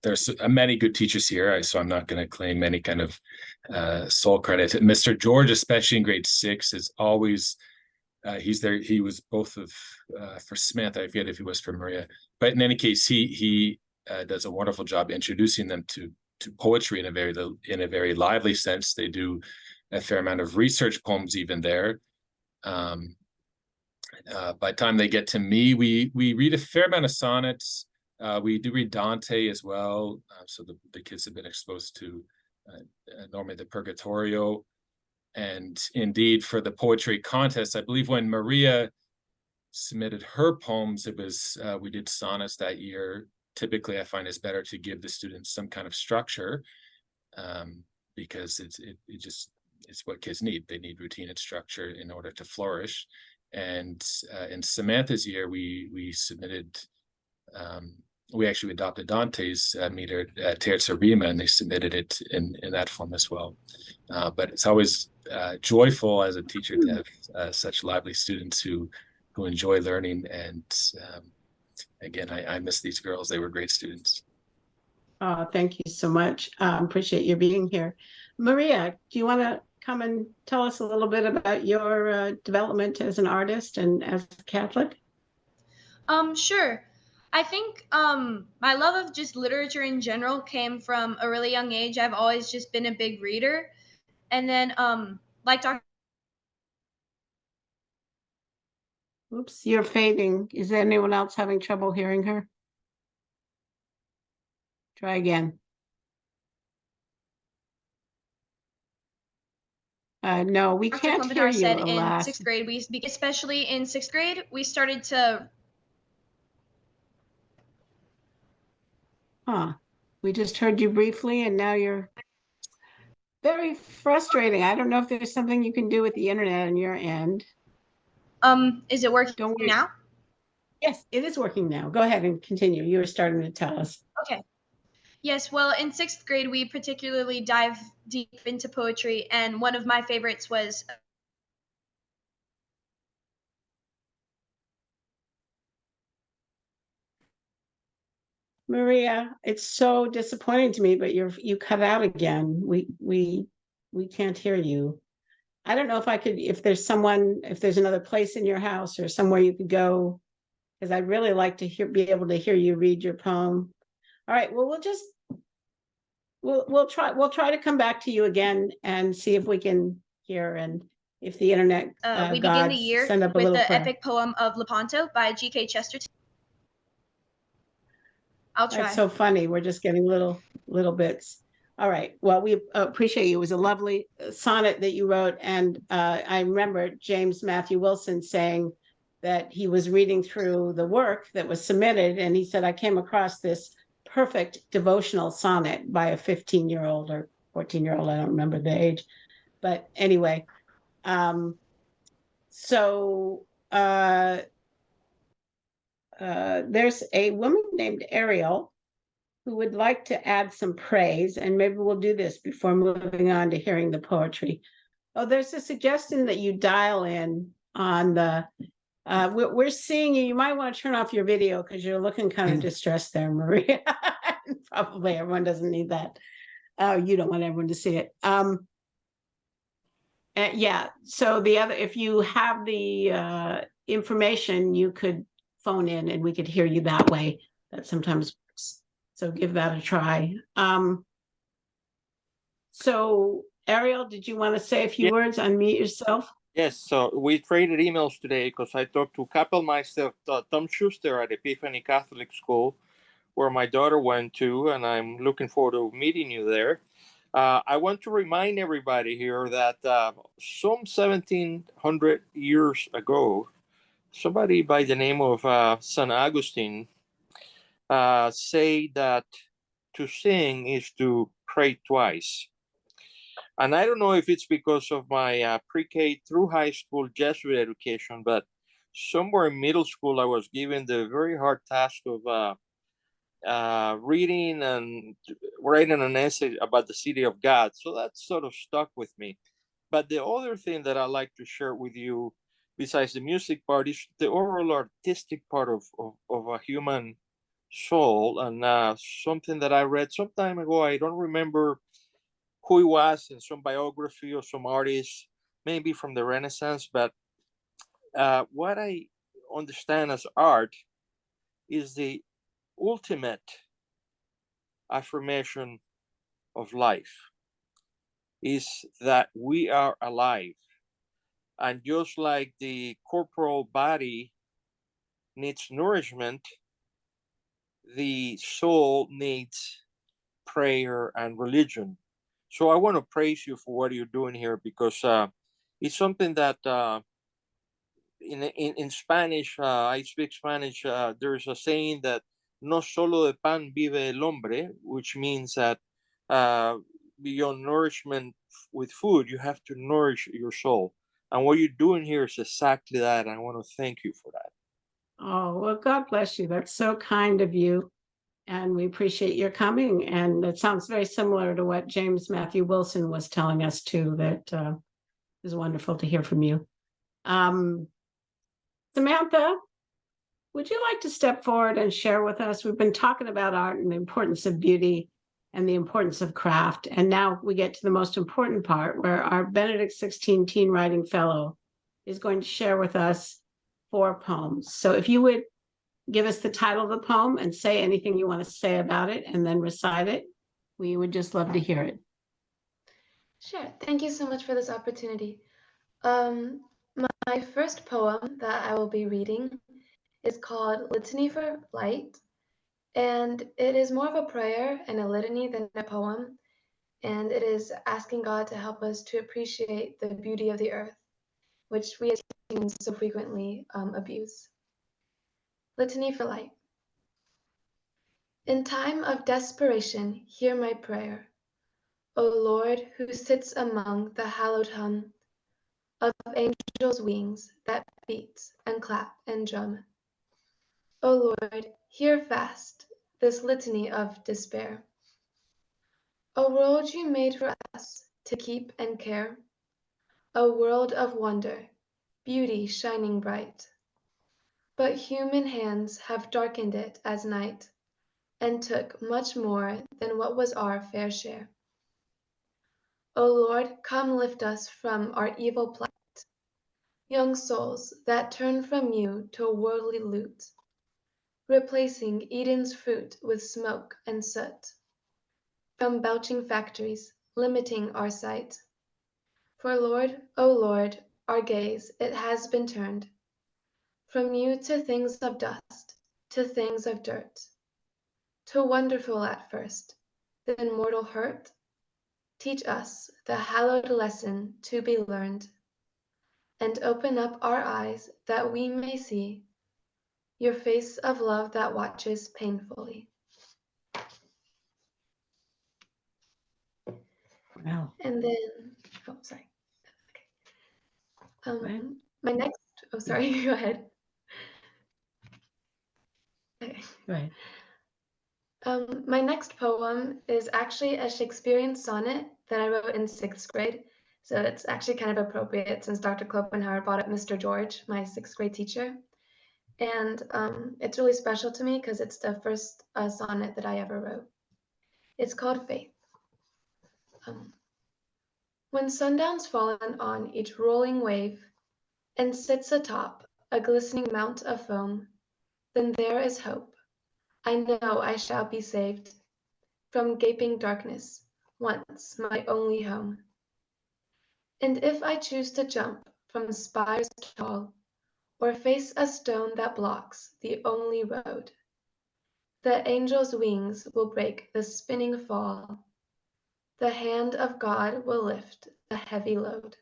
there's many good teachers here, so I'm not going to claim any kind of sole credit. Mr. George, especially in grade 6, is always he's there. He was both of for Samantha. I forget if he was for Maria, but in any case, he does a wonderful job introducing them to poetry in a very lively sense. They do a fair amount of research poems even there. By the time they get to me, we read a fair amount of sonnets. We do read Dante as well. So the kids have been exposed to normally the Purgatorio. And indeed, for the poetry contest, I believe when Maria submitted her poems, it was we did sonnets that year. Typically, I find it's better to give the students some kind of structure because it's what kids need. They need routine and structure in order to flourish. And in Samantha's year, we submitted. We actually adopted Dante's meter, Terza Rima, and they submitted it in that form as well. But it's always joyful as a teacher to have such lively students who enjoy learning. And again, I miss these girls. They were great students.
Thank you so much. Appreciate you being here. Maria, do you want to come and tell us a little bit about your development as an artist and as a Catholic?
Sure. I think my love of just literature in general came from a really young age. I've always just been a big reader. And then like Dr.
Oops, you're fading. Is anyone else having trouble hearing her? Try again. No, we
Dr.
can't hear
Klumpenhauer
you,
said
alas.
in 6th grade, especially in 6th grade, we started to.
We just heard you briefly and now you're very frustrating. I don't know if there's something you can do with the internet on your end.
Is it working
Don't worry.
now?
Yes, it is working now. Go ahead and continue. You were starting to tell us.
Okay. Yes, well, in 6th grade, we particularly dive deep into poetry, and one of my favorites was
Maria, it's so disappointing to me, but you cut out again. We can't hear you. I don't know if I could, if there's another place in your house or somewhere you could go, because I'd really like to be able to hear you read your poem. All right, well, we'll try to come back to you again and see if we can hear, and if the internet
we begin the
gods
year
send up a
with
little
the
prayer.
epic poem of Lepanto by G.K. Chesterton. I'll try.
That's so funny. We're just getting little bits. All right. Well, we appreciate you. It was a lovely sonnet that you wrote, and I remember James Matthew Wilson saying that he was reading through the work that was submitted, and he said, I came across this perfect devotional sonnet by a 15-year-old or 14-year-old. I don't remember the age, but anyway. So there's a woman named Ariel who would like to add some praise, and maybe we'll do this before moving on to hearing the poetry. Oh, there's a suggestion that you dial in on the, we're seeing you. You might want to turn off your video because you're looking kind of distressed there, Maria. Probably everyone doesn't need that. Oh, you don't want everyone to see it. Yeah, so if you have the information, you could phone in and we could hear you that way. That sometimes works. So give that a try. So Ariel, did you want to say a few words? Unmute yourself.
Yes, so we traded emails today because I talked to Kapellmeister Tom Schuster at Epiphany Catholic School, where my daughter went to, and I'm looking forward to meeting you there. I want to remind everybody here that some 1700 years ago, somebody by the name of St. Augustine said that to sing is to pray twice. And I don't know if it's because of my pre-K through high school Jesuit education, but somewhere in middle school, I was given the very hard task of reading and writing an essay about the city of God. So that sort of stuck with me. But the other thing that I like to share with you, besides the music part, is the overall artistic part of a human soul. And something that I read some time ago, I don't remember who he was in some biography or some artist, maybe from the Renaissance. But what I understand as art is the ultimate affirmation of life, is that we are alive. And just like the corporal body needs nourishment, the soul needs prayer and religion. So I want to praise you for what you're doing here, because it's something that in Spanish, I speak Spanish, there's a saying that no solo de pan vive el hombre, which means that beyond nourishment with food, you have to nourish your soul. And what you're doing here is exactly that. I want to thank you for that.
Oh, well, God bless you. That's so kind of you. And we appreciate your coming. And it sounds very similar to what James Matthew Wilson was telling us too, that is wonderful to hear from you. Samantha, would you like to step forward and share with us? We've been talking about art and the importance of beauty and the importance of craft. And now we get to the most important part, where our Benedict 16 Teen Writing Fellow is going to share with us 4 poems. So if you would give us the title of the poem and say anything you want to say about it and then recite it, we would just love to hear it.
Sure. Thank you so much for this opportunity. My first poem that I will be reading is called Litany for Light, and it is more of a prayer and a litany than a poem, and it is asking God to help us to appreciate the beauty of the earth, which we as humans so frequently abuse. Litany for Light. In time of desperation, hear my prayer, O Lord, who sits among the hallowed hum of angels' wings that beat and clap and drum. O Lord, hear fast this litany of despair. A world you made for us to keep and care, a world of wonder, beauty shining bright. But human hands have darkened it as night, and took much more than what was our fair share. O Lord, come lift us from our evil plight, young souls that turn from you to worldly loot, replacing Eden's fruit with smoke and soot, from belching factories, limiting our sight. For Lord, O Lord, our gaze, it has been turned from you to things of dust, to things of dirt, to wonderful at first, then mortal hurt. Teach us the hallowed lesson to be learned, and open up our eyes that we may see your face of love that watches painfully.
Wow.
And then, oh, sorry. Okay.
Go ahead.
My next, oh, sorry, go ahead. Okay.
Go ahead.
My next poem is actually a Shakespearean sonnet that I wrote in 6th grade. So it's actually kind of appropriate since Dr. Klopenhauer brought up Mr. George, my 6th grade teacher. And it's really special to me because it's the first sonnet that I ever wrote. It's called Faith. When sundown's fallen on each rolling wave and sits atop a glistening mount of foam, then there is hope. I know I shall be saved from gaping darkness, once my only home. And if I choose to jump from spires tall, or face a stone that blocks the only road, the angel's wings will break the spinning fall. The hand of God will lift the heavy load.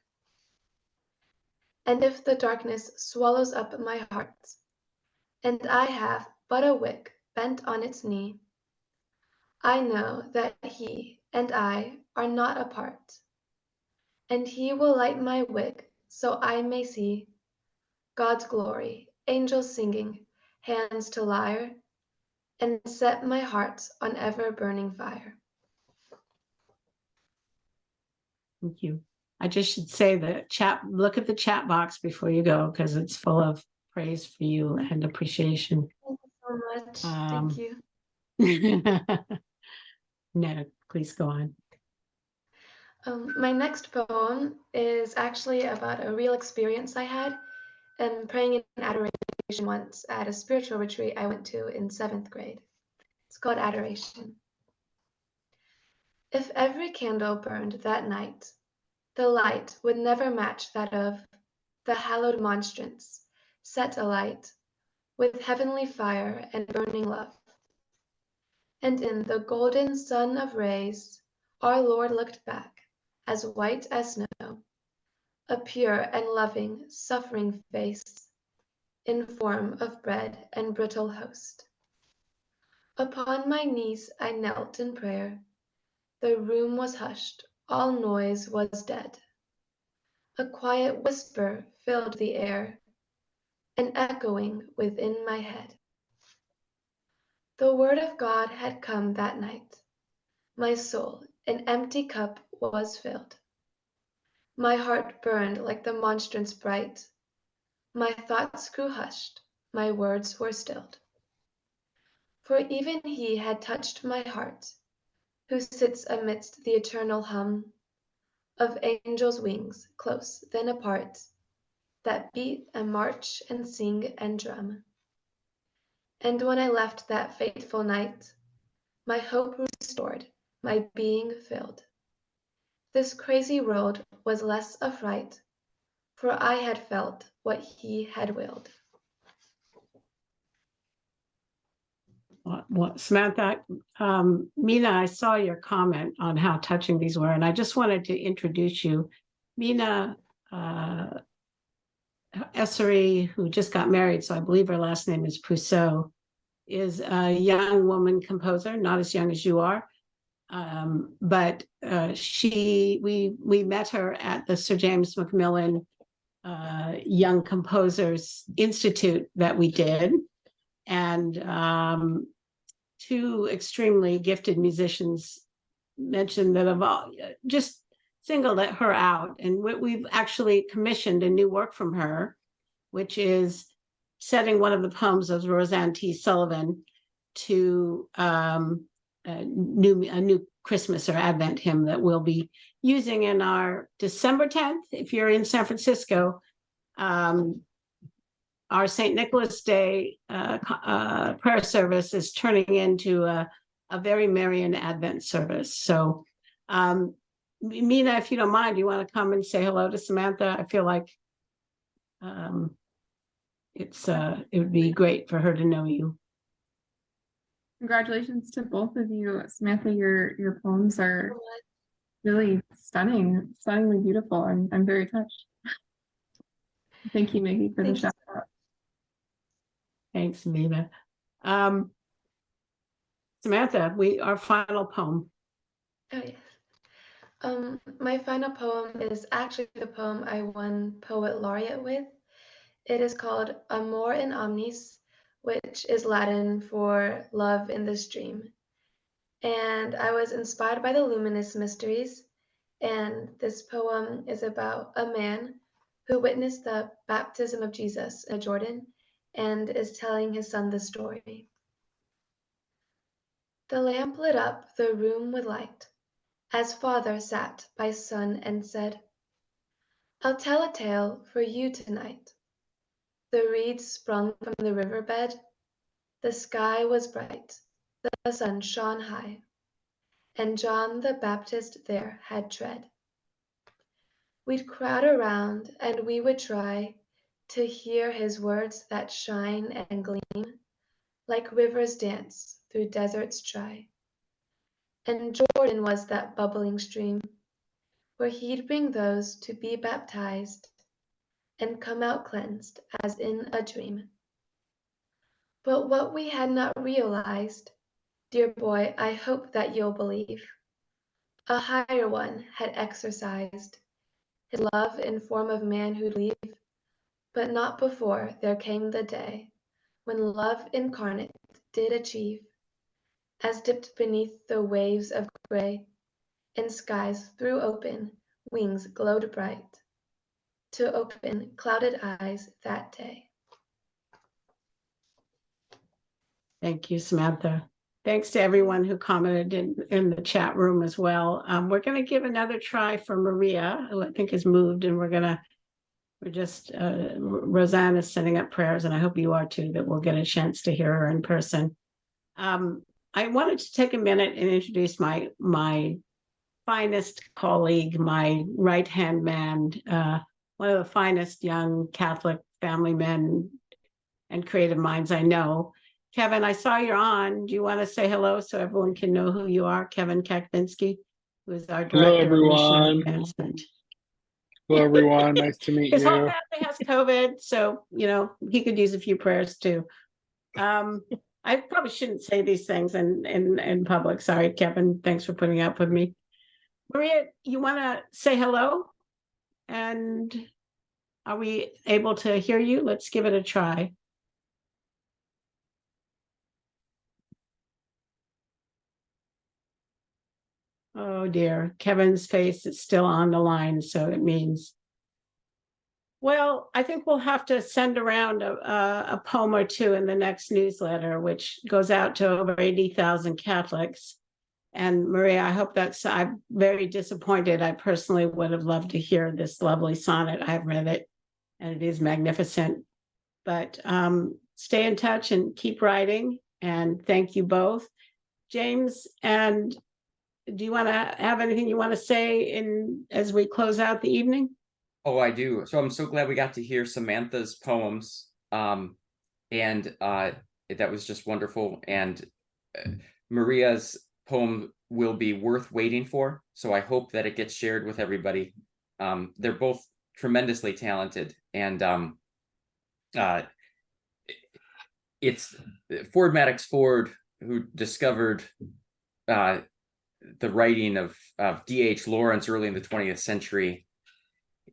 And if the darkness swallows up my heart, and I have but a wick bent on its knee, I know that He and I are not apart, and He will light my wick so I may see God's glory, angels singing, hands to lyre, and set my heart on ever-burning fire.
Thank you. I just should say the chat, look at the chat box before you go, because it's full of praise for you and appreciation.
Thank you so much. Thank you.
No, please go on.
My next poem is actually about a real experience I had praying in adoration once at a spiritual retreat I went to in 7th grade. It's called Adoration. If every candle burned that night, the light would never match that of the hallowed monstrance set alight with heavenly fire and burning love. And in the golden sun of rays, our Lord looked back, as white as snow, a pure and loving, suffering face, in form of bread and brittle host. Upon my knees I knelt in prayer. The room was hushed, all noise was dead. A quiet whisper filled the air, an echoing within my head. The word of God had come that night. My soul, an empty cup, was filled. My heart burned like the monstrance bright. My thoughts grew hushed, my words were stilled. For even He had touched my heart, who sits amidst the eternal hum of angels' wings, close then apart, that beat and march and sing and drum. And when I left that fateful night, my hope restored, my being filled. This crazy world was less a fright, for I had felt what He had willed.
Well, Samantha, Mina, I saw your comment on how touching these were, and I just wanted to introduce you. Mina Essery, who just got married, so I believe her last name is Pousseau, is a young woman composer, not as young as you are. But we met her at the Sir James Macmillan Young Composers Institute that we did. and two extremely gifted musicians mentioned that have all just singled her out. And we've actually commissioned a new work from her, which is setting one of the poems of Roseanne T. Sullivan to a new Christmas or Advent hymn that we'll be using in our December 10th. If you're in San Francisco, our St. Nicholas Day prayer service is turning into a very Marian Advent service. So, Mina, if you don't mind, you want to come and say hello to Samantha? I feel like it would be great for her to know you.
Congratulations to both of you. Samantha, your poems are really stunning, stunningly beautiful. I'm very touched. Thank you, Maggie, for the shout out.
Thanks, Mina. Samantha, our final poem.
Oh yes. My final poem is actually the poem I won Poet Laureate with. It is called Amor in Omnis, which is Latin for love in the stream. And I was inspired by the luminous mysteries. And this poem is about a man who witnessed the baptism of Jesus in Jordan and is telling his son the story. The lamp lit up the room with light, as father sat by son and said, I'll tell a tale for you tonight. The reeds sprung from the riverbed, the sky was bright, the sun shone high, and John the Baptist there had tread. We'd crowd around and we would try to hear his words that shine and gleam like rivers dance through deserts dry. And Jordan was that bubbling stream where he'd bring those to be baptized and come out cleansed as in a dream. But what we had not realized, dear boy, I hope that you'll believe, a higher one had exercised his love in form of man who'd leave, but not before there came the day when love incarnate did achieve, as dipped beneath the waves of gray, and skies threw open, wings glowed bright, to open clouded eyes that day.
Thank you, Samantha. Thanks to everyone who commented in the chat room as well. We're going to give another try for Maria, who I think has moved, and Roseanne is setting up prayers, and I hope you are too, that we'll get a chance to hear her in person. I wanted to take a minute and introduce my finest colleague, my right-hand man, one of the finest young Catholic family men and creative minds I know. Kevin, I saw you're on. Do you want to say hello so everyone can know who you are? Kevin Kakvinsky, who is our Director of Mission Advancement.
Hello, everyone. Nice to meet
His whole
you.
family has COVID, so, he could use a few prayers too. I probably shouldn't say these things in public. Sorry, Kevin. Thanks for putting up with me. Maria, you want to say hello? And are we able to hear you? Let's give it a try. Oh dear, Kevin's face is still on the line, so it means. Well, I think we'll have to send around a poem or two in the next newsletter, which goes out to over 80,000 Catholics. And Maria, I hope I'm very disappointed. I personally would have loved to hear this lovely sonnet. I've read it and it is magnificent. But stay in touch and keep writing. And thank you both. James, and do you want to have anything you want to say as we close out the evening?
Oh, I do. So I'm so glad we got to hear Samantha's poems. And that was just wonderful. And Maria's poem will be worth waiting for. So I hope that it gets shared with everybody. They're both tremendously talented. And it's Ford Maddox Ford who discovered the writing of D.H. Lawrence early in the 20th century.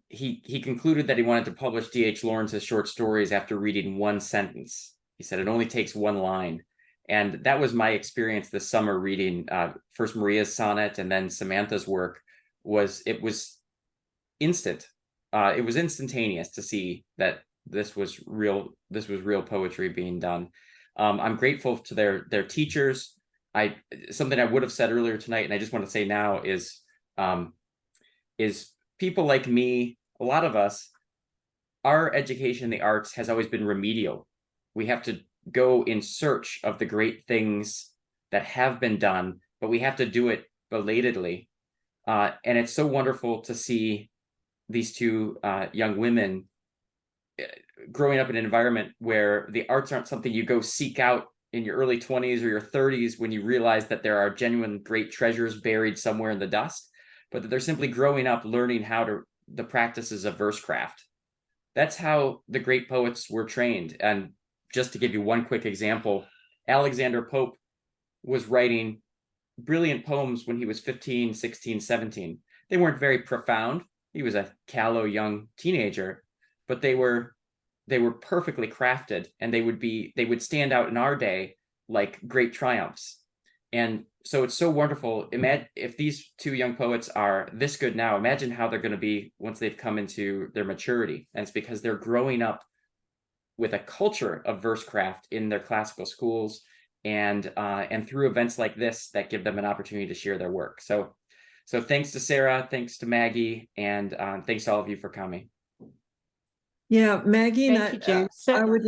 He concluded that he wanted to publish D.H. Lawrence's short stories after reading one sentence. He said it only takes one line. And that was my experience this summer reading first Maria's sonnet and then Samantha's work. It was instant. It was instantaneous to see that this was real poetry being done. I'm grateful to their teachers. Something I would have said earlier tonight, and I just want to say now is people like me, a lot of us, our education in the arts has always been remedial. We have to go in search of the great things that have been done, but we have to do it belatedly. And it's so wonderful to see these two young women growing up in an environment where the arts aren't something you go seek out in your early 20s or your 30s when you realize that there are genuine great treasures buried somewhere in the dust, but that they're simply growing up learning the practices of verse craft. That's how the great poets were trained. And just to give you one quick example, Alexander Pope was writing brilliant poems when he was 15, 16, 17. They weren't very profound. He was a callow young teenager, but they were perfectly crafted, and they would stand out in our day like great triumphs. And so it's so wonderful. Imagine if these two young poets are this good now, imagine how they're going to be once they've come into their maturity. And it's because they're growing up with a culture of verse craft in their classical schools, and through events like this that give them an opportunity to share their work. So thanks to Sarah, thanks to Maggie, and thanks to all of you for coming.
Yeah, Maggie,
Thank you, James.
I would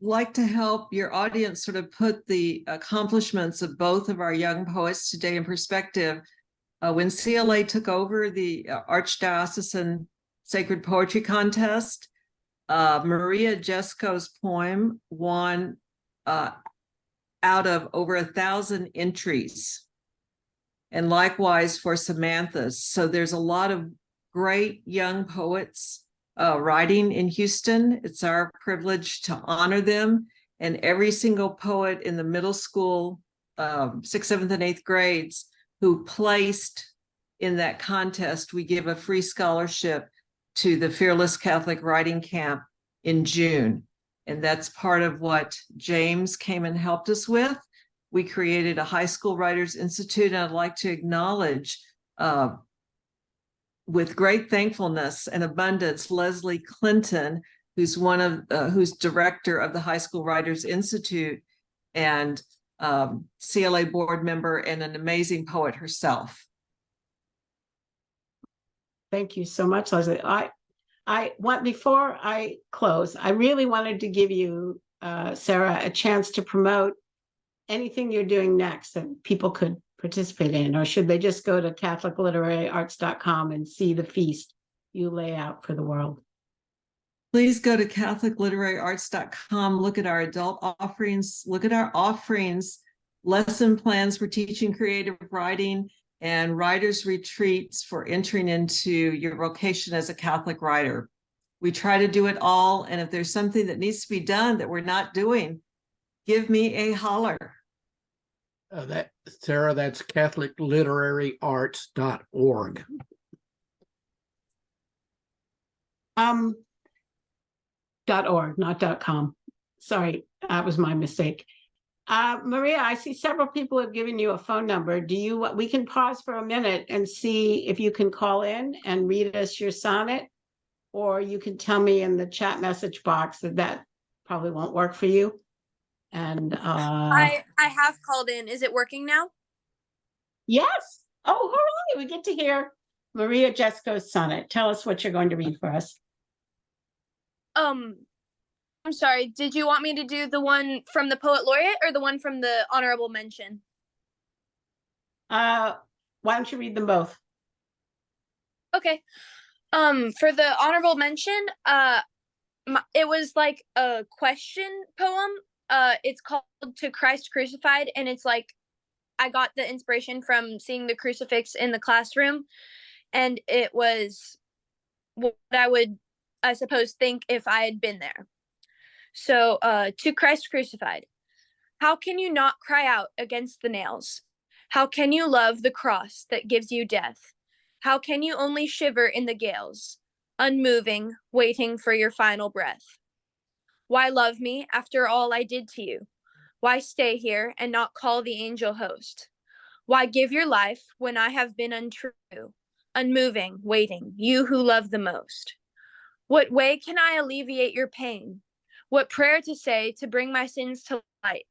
like to help your audience sort of put the accomplishments of both of our young poets today in perspective. When CLA took over the Archdiocesan Sacred Poetry Contest, Maria Jesco's poem won out of over 1,000 entries, and likewise for Samantha's. So there's a lot of great young poets writing in Houston. It's our privilege to honor them. And every single poet in the middle school, 6th, 7th, and 8th grades who placed in that contest, we give a free scholarship to the Fearless Catholic Writing Camp in June. And that's part of what James came and helped us with. We created a high school writers institute, and I'd like to acknowledge with great thankfulness and abundance, Leslie Clinton, who's director of the High School Writers Institute and CLA board member and an amazing poet herself.
Thank you so much, Leslie. Before I close, I really wanted to give you, Sarah, a chance to promote anything you're doing next that people could participate in, or should they just go to catholicliteraryarts.com and see the feast you lay out for the world?
Please go to catholicliteraryarts.com, look at our adult offerings, look at our offerings, lesson plans for teaching creative writing, and writers' retreats for entering into your vocation as a Catholic writer. We try to do it all, and if there's something that needs to be done that we're not doing, give me a holler.
Sarah, that's catholicliteraryarts.org.
.org, not .com. Sorry, that was my mistake. Maria, I see several people have given you a phone number. We can pause for a minute and see if you can call in and read us your sonnet, or you can tell me in the chat message box that probably won't work for you. And
I have called in. Is it working now?
Yes. Oh, hooray! We get to hear Maria Jesco's sonnet. Tell us what you're going to read for us.
I'm sorry. Did you want me to do the one from the Poet Laureate or the one from the honorable mention?
Why don't you read them both?
Okay. For the honorable mention, it was like a question poem. It's called To Christ Crucified, and it's like I got the inspiration from seeing the crucifix in the classroom, and it was what I would, I suppose, think if I had been there. So, to Christ Crucified. How can you not cry out against the nails? How can you love the cross that gives you death? How can you only shiver in the gales, unmoving, waiting for your final breath? Why love me after all I did to you? Why stay here and not call the angel host? Why give your life when I have been untrue, unmoving, waiting, you who love the most? What way can I alleviate your pain? What prayer to say to bring my sins to light?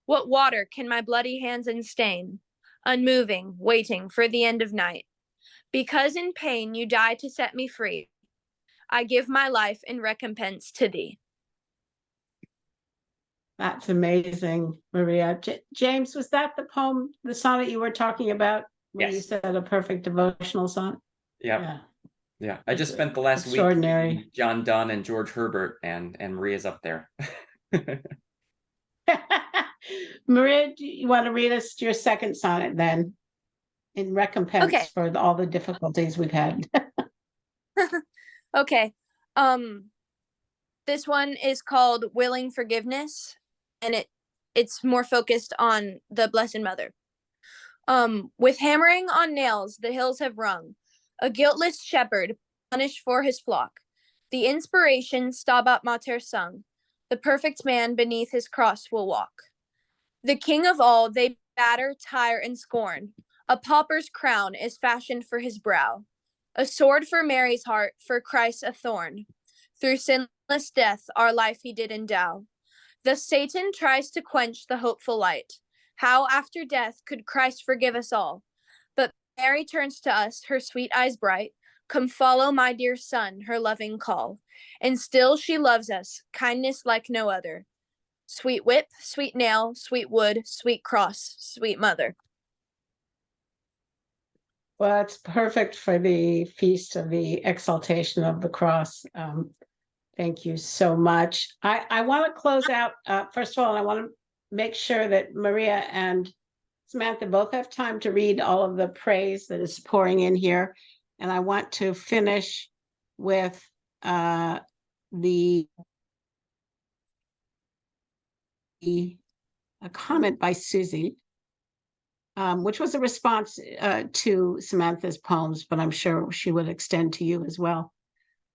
What water can my bloody hands instain? Unmoving, waiting for the end of night. Because in pain you died to set me free, I give my life in recompense to thee.
That's amazing, Maria. James, was that the poem, the sonnet you were talking about when you
Yes.
said a perfect devotional sonnet?
Yeah.
Yeah.
I just spent the last week
Extraordinary.
reading John Donne and George Herbert, and Maria's up there.
Maria, do you want to read us your second sonnet then? In recompense
Okay.
for all the difficulties we've had.
Okay. This one is called Willing Forgiveness, and it's more focused on the Blessed Mother. With hammering on nails the hills have rung, a guiltless shepherd punished for his flock. The inspiration Stabat Mater sung, the perfect man beneath his cross will walk. The king of all they batter, tire, and scorn. A pauper's crown is fashioned for his brow, a sword for Mary's heart, for Christ a thorn. Through sinless death our life he did endow. Thus Satan tries to quench the hopeful light. How after death could Christ forgive us all? But Mary turns to us, her sweet eyes bright. Come follow my dear son, her loving call. And still she loves us, kindness like no other. Sweet whip, sweet nail, sweet wood, sweet cross, sweet mother.
Well, it's perfect for the feast of the exaltation of the cross. Thank you so much. I want to close out, first of all, I want to make sure that Maria and Samantha both have time to read all of the praise that is pouring in here. And I want to finish with a comment by Susie, which was a response to Samantha's poems, but I'm sure she would extend to you as well.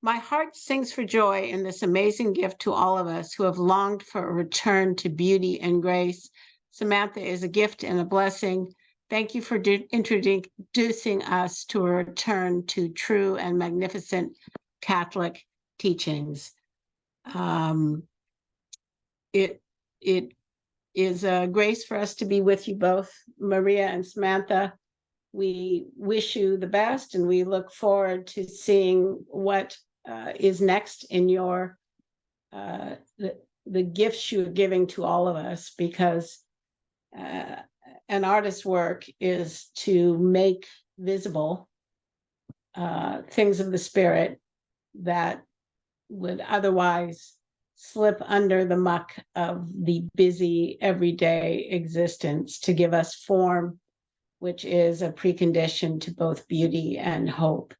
My heart sings for joy in this amazing gift to all of us who have longed for a return to beauty and grace. Samantha is a gift and a blessing. Thank you for introducing us to a return to true and magnificent Catholic teachings. It is a grace for us to be with you both, Maria and Samantha. We wish you the best, and we look forward to seeing what is next in your the gifts you're giving to all of us, because an artist's work is to make visible things of the spirit that would otherwise slip under the muck of the busy everyday existence, to give us form, which is a precondition to both beauty and hope.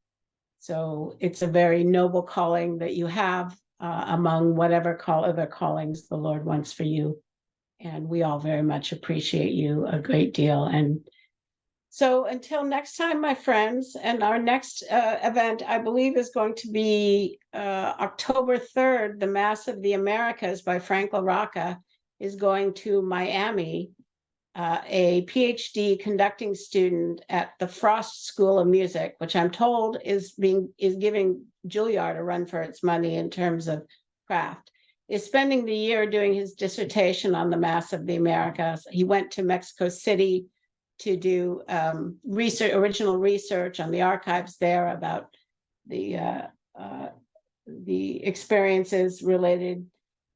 So it's a very noble calling that you have among whatever other callings the Lord wants for you. And we all very much appreciate you a great deal. And so until next time, my friends, and our next event, I believe, is going to be October 3rd. The Mass of the Americas by Frank LaRocca is going to Miami. A PhD conducting student at the Frost School of Music, which I'm told is giving Juilliard a run for its money in terms of craft, is spending the year doing his dissertation on the Mass of the Americas. He went to Mexico City to do original research on the archives there about the experiences related.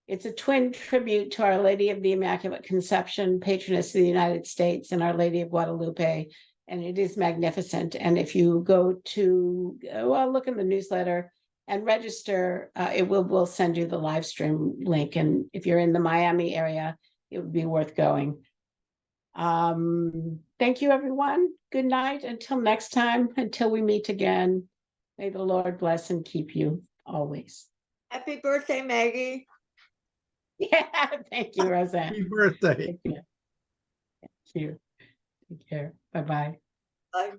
It's a twin tribute to Our Lady of the Immaculate Conception, patroness of the United States, and Our Lady of Guadalupe, and it is magnificent. And if you go to, look in the newsletter and register, we'll send you the live stream link. And if you're in the Miami area, it would be worth going. Thank you, everyone. Good night. Until next time, until we meet again, may the Lord bless and keep you always.
Happy birthday, Maggie.
Yeah, thank you, Roseanne.
Happy birthday.
Thank you. Take care. Bye-bye.
Bye.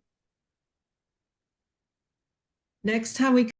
Next time we